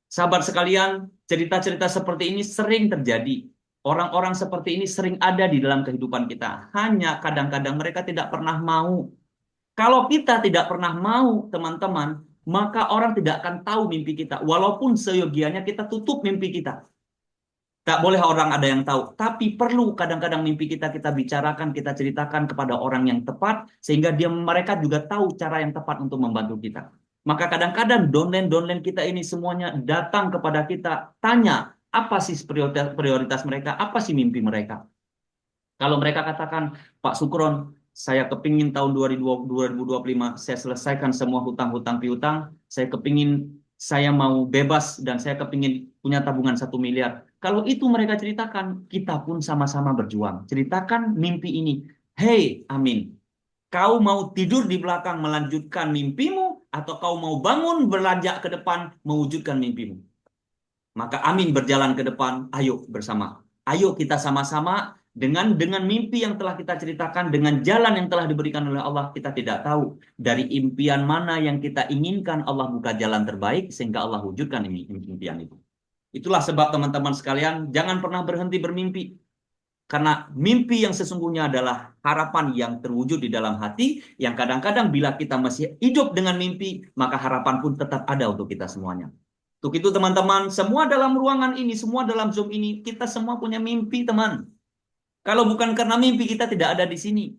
Sahabat sekalian, cerita-cerita seperti ini sering terjadi. Orang-orang seperti ini sering ada di dalam kehidupan kita. Hanya kadang-kadang mereka tidak pernah mau. Kalau kita tidak pernah mau, teman-teman, maka orang tidak akan tahu mimpi kita. Walaupun seyogianya kita tutup mimpi kita. Tak boleh orang ada yang tahu. Tapi perlu kadang-kadang mimpi kita bicarakan, kita ceritakan kepada orang yang tepat, sehingga mereka juga tahu cara yang tepat untuk membantu kita. Maka kadang-kadang downline kita ini semuanya datang kepada kita, tanya, apa sih prioritas mereka, apa sih mimpi mereka. Kalau mereka katakan, Pak Sukron, saya kepingin tahun 2025, saya selesaikan semua hutang-hutang piutang, saya kepingin saya mau bebas, dan saya kepingin punya tabungan 1 miliar. Kalau itu mereka ceritakan, kita pun sama-sama berjuang. Ceritakan mimpi ini. Hey, Amin, kau mau tidur di belakang melanjutkan mimpimu, atau kau mau bangun beranjak ke depan mewujudkan mimpimu? Maka Amin berjalan ke depan, ayo bersama. Ayo kita sama-sama Dengan mimpi yang telah kita ceritakan, dengan jalan yang telah diberikan oleh Allah, kita tidak tahu dari impian mana yang kita inginkan Allah buka jalan terbaik sehingga Allah wujudkan impian itu. Itulah sebab teman-teman sekalian, jangan pernah berhenti bermimpi. Karena mimpi yang sesungguhnya adalah harapan yang terwujud di dalam hati, yang kadang-kadang bila kita masih hidup dengan mimpi, maka harapan pun tetap ada untuk kita semuanya. Untuk itu teman-teman, semua dalam ruangan ini, semua dalam Zoom ini, kita semua punya mimpi, teman. Kalau bukan karena mimpi, kita tidak ada di sini.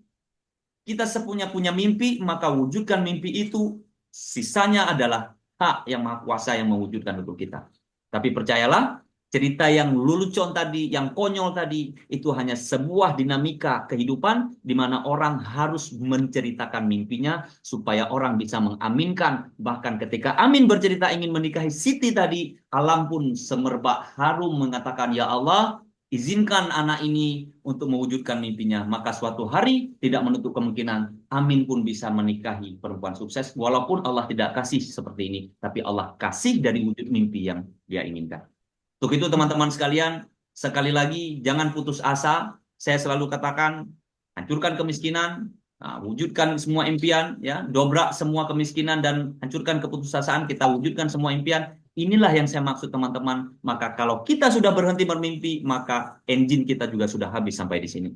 Kita punya mimpi, maka wujudkan mimpi itu. Sisanya adalah hak yang Maha Kuasa yang mewujudkan untuk kita. Tapi percayalah, cerita yang lelucon tadi, yang konyol tadi, itu hanya sebuah dinamika kehidupan di mana orang harus menceritakan mimpinya supaya orang bisa mengaminkan. Bahkan ketika Amin bercerita ingin menikahi Siti tadi, alam pun semerbak harum mengatakan, ya Allah, izinkan anak ini untuk mewujudkan mimpinya. Maka suatu hari tidak menutup kemungkinan Amin pun bisa menikahi perempuan sukses. Walaupun Allah tidak kasih seperti ini. Tapi Allah kasih dari wujud mimpi yang dia inginkan. Untuk itu teman-teman sekalian, sekali lagi jangan putus asa. Saya selalu katakan, hancurkan kemiskinan, wujudkan semua impian, ya, dobrak semua kemiskinan dan hancurkan keputusasaan, kita wujudkan semua impian. Inilah yang saya maksud teman-teman. Maka kalau kita sudah berhenti bermimpi, maka engine kita juga sudah habis sampai di sini.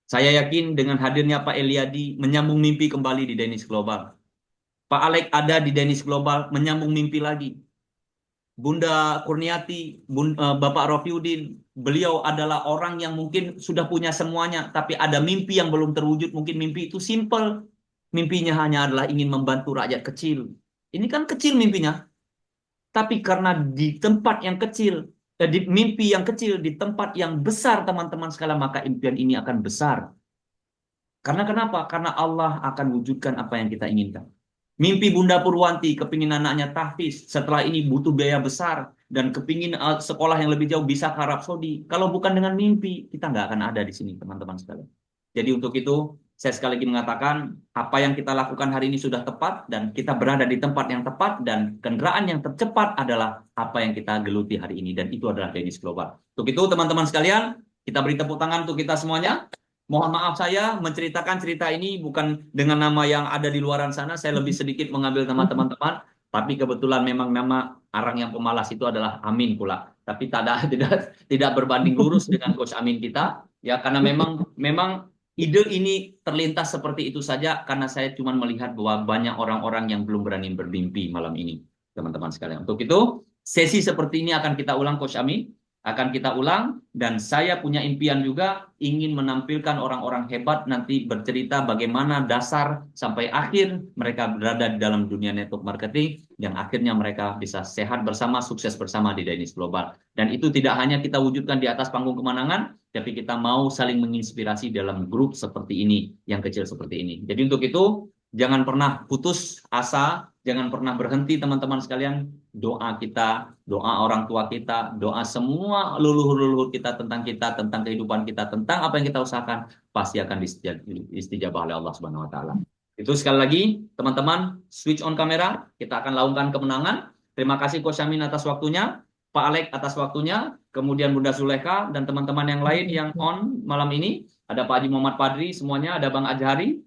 Saya yakin dengan hadirnya Pak Eliadi menyambung mimpi kembali di Danish Global. Pak Alek ada di Danish Global menyambung mimpi lagi. Bunda Kurniati, Bapak Rofiudin, beliau adalah orang yang mungkin sudah punya semuanya, tapi ada mimpi yang belum terwujud. Mungkin mimpi itu simple. Mimpinya hanya adalah ingin membantu rakyat kecil. Ini kan kecil mimpinya. Tapi karena di tempat yang kecil, di mimpi yang kecil, di tempat yang besar teman-teman sekalian, maka impian ini akan besar. Karena kenapa? Karena Allah akan wujudkan apa yang kita inginkan. Mimpi Bunda Purwanti, kepingin anaknya tahfiz, setelah ini butuh biaya besar, dan kepingin sekolah yang lebih jauh bisa ke Arab Saudi. Kalau bukan dengan mimpi, kita nggak akan ada di sini, teman-teman sekalian. Jadi untuk itu, saya sekali lagi mengatakan, apa yang kita lakukan hari ini sudah tepat, dan kita berada di tempat yang tepat, dan kendaraan yang tercepat adalah apa yang kita geluti hari ini, dan itu adalah Danish Global. Untuk itu, teman-teman sekalian, kita beri tepuk tangan untuk kita semuanya. Mohon maaf saya menceritakan cerita ini bukan dengan nama yang ada di luaran sana. Saya lebih sedikit mengambil nama teman-teman. Tapi kebetulan memang nama orang yang pemalas itu adalah Amin pula. Tapi tidak berbanding lurus dengan Coach Amin kita. Ya, karena memang ide ini terlintas seperti itu saja. Karena saya cuma melihat bahwa banyak orang-orang yang belum berani bermimpi malam ini. Teman-teman sekalian. Untuk itu, sesi seperti ini akan kita ulang Coach Amin. Akan kita ulang, dan saya punya impian juga ingin menampilkan orang-orang hebat nanti bercerita bagaimana dasar sampai akhir mereka berada di dalam dunia network marketing, yang akhirnya mereka bisa sehat bersama, sukses bersama di Danish Global. Dan itu tidak hanya kita wujudkan di atas panggung kemenangan, tapi kita mau saling menginspirasi dalam grup seperti ini, yang kecil seperti ini. Jadi untuk itu, jangan pernah putus asa, jangan pernah berhenti teman-teman sekalian. Doa kita, doa orang tua kita, doa semua leluhur-leluhur kita, tentang kehidupan kita, tentang apa yang kita usahakan, pasti akan istijabah oleh Allah Subhanahu wa taala. Itu sekali lagi, teman-teman, switch on kamera, kita akan lakukan kemenangan. Terima kasih Coach Amin atas waktunya, Pak Alek atas waktunya, kemudian Bunda Zulekha dan teman-teman yang lain yang on malam ini. Ada Pak Haji Muhammad Padri, semuanya, ada Bang Azhari,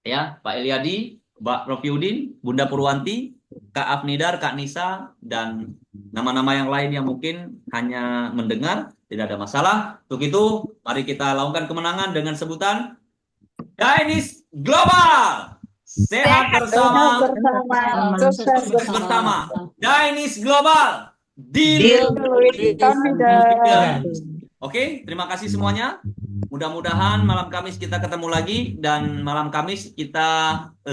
ya, Pak Eliadi, Mbak Rofiudin, Bunda Purwanti, Kak Afnidar, Kak Nisa, dan nama-nama yang lain yang mungkin hanya mendengar, tidak ada masalah. Untuk itu, mari kita lakukan kemenangan dengan sebutan Danish Global. Sehat bersama, sukses bersama. Danish Global. Deal with confidence. Oke, terima kasih semuanya. Mudah-mudahan malam Kamis kita ketemu lagi, dan malam Kamis kita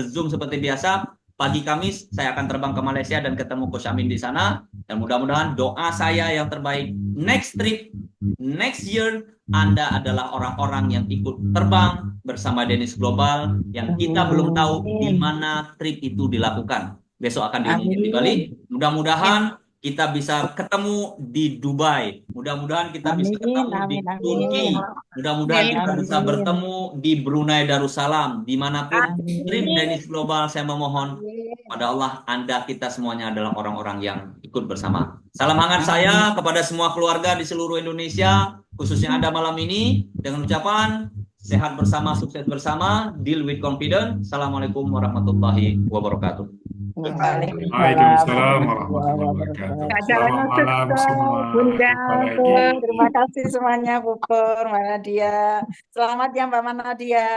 Zoom seperti biasa. Pagi Kamis saya akan terbang ke Malaysia dan ketemu Coach Amin di sana. Dan mudah-mudahan doa saya yang terbaik, next trip, next year, Anda adalah orang-orang yang ikut terbang bersama Danish Global, yang kita belum tahu di mana trip itu dilakukan. Besok akan diumumkan di Bali. Mudah-mudahan kita bisa ketemu di Dubai. Mudah-mudahan kita bisa ketemu di Turki. Mudah-mudahan kita bisa bertemu di Brunei Darussalam. Dimanapun trip Danish Global, saya memohon pada Allah, Anda, kita semuanya adalah orang-orang yang ikut bersama. Salam hangat saya kepada semua keluarga di seluruh Indonesia. khususnya Anda malam ini dengan ucapan sehat bersama, sukses bersama, deal with confidence. Assalamualaikum warahmatullahi wabarakatuh. Waalaikumsalam warahmatullahi wabarakatuh. Selamat malam semua. Bunda, Jumpa lagi. terima kasih semuanya, Bu Pur, Mbak Nadia. Selamat ya Mbak Nadia.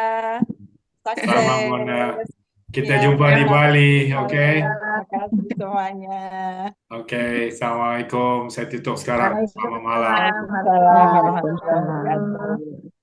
Sama Mona. Sukses. Kita Ya, jumpa di terima Bali, kasih. oke? Terima kasih semuanya. Oke, Assalamualaikum. Saya tutup sekarang. Selamat malam. Waalaikumsalam warahmatullahi wabarakatuh.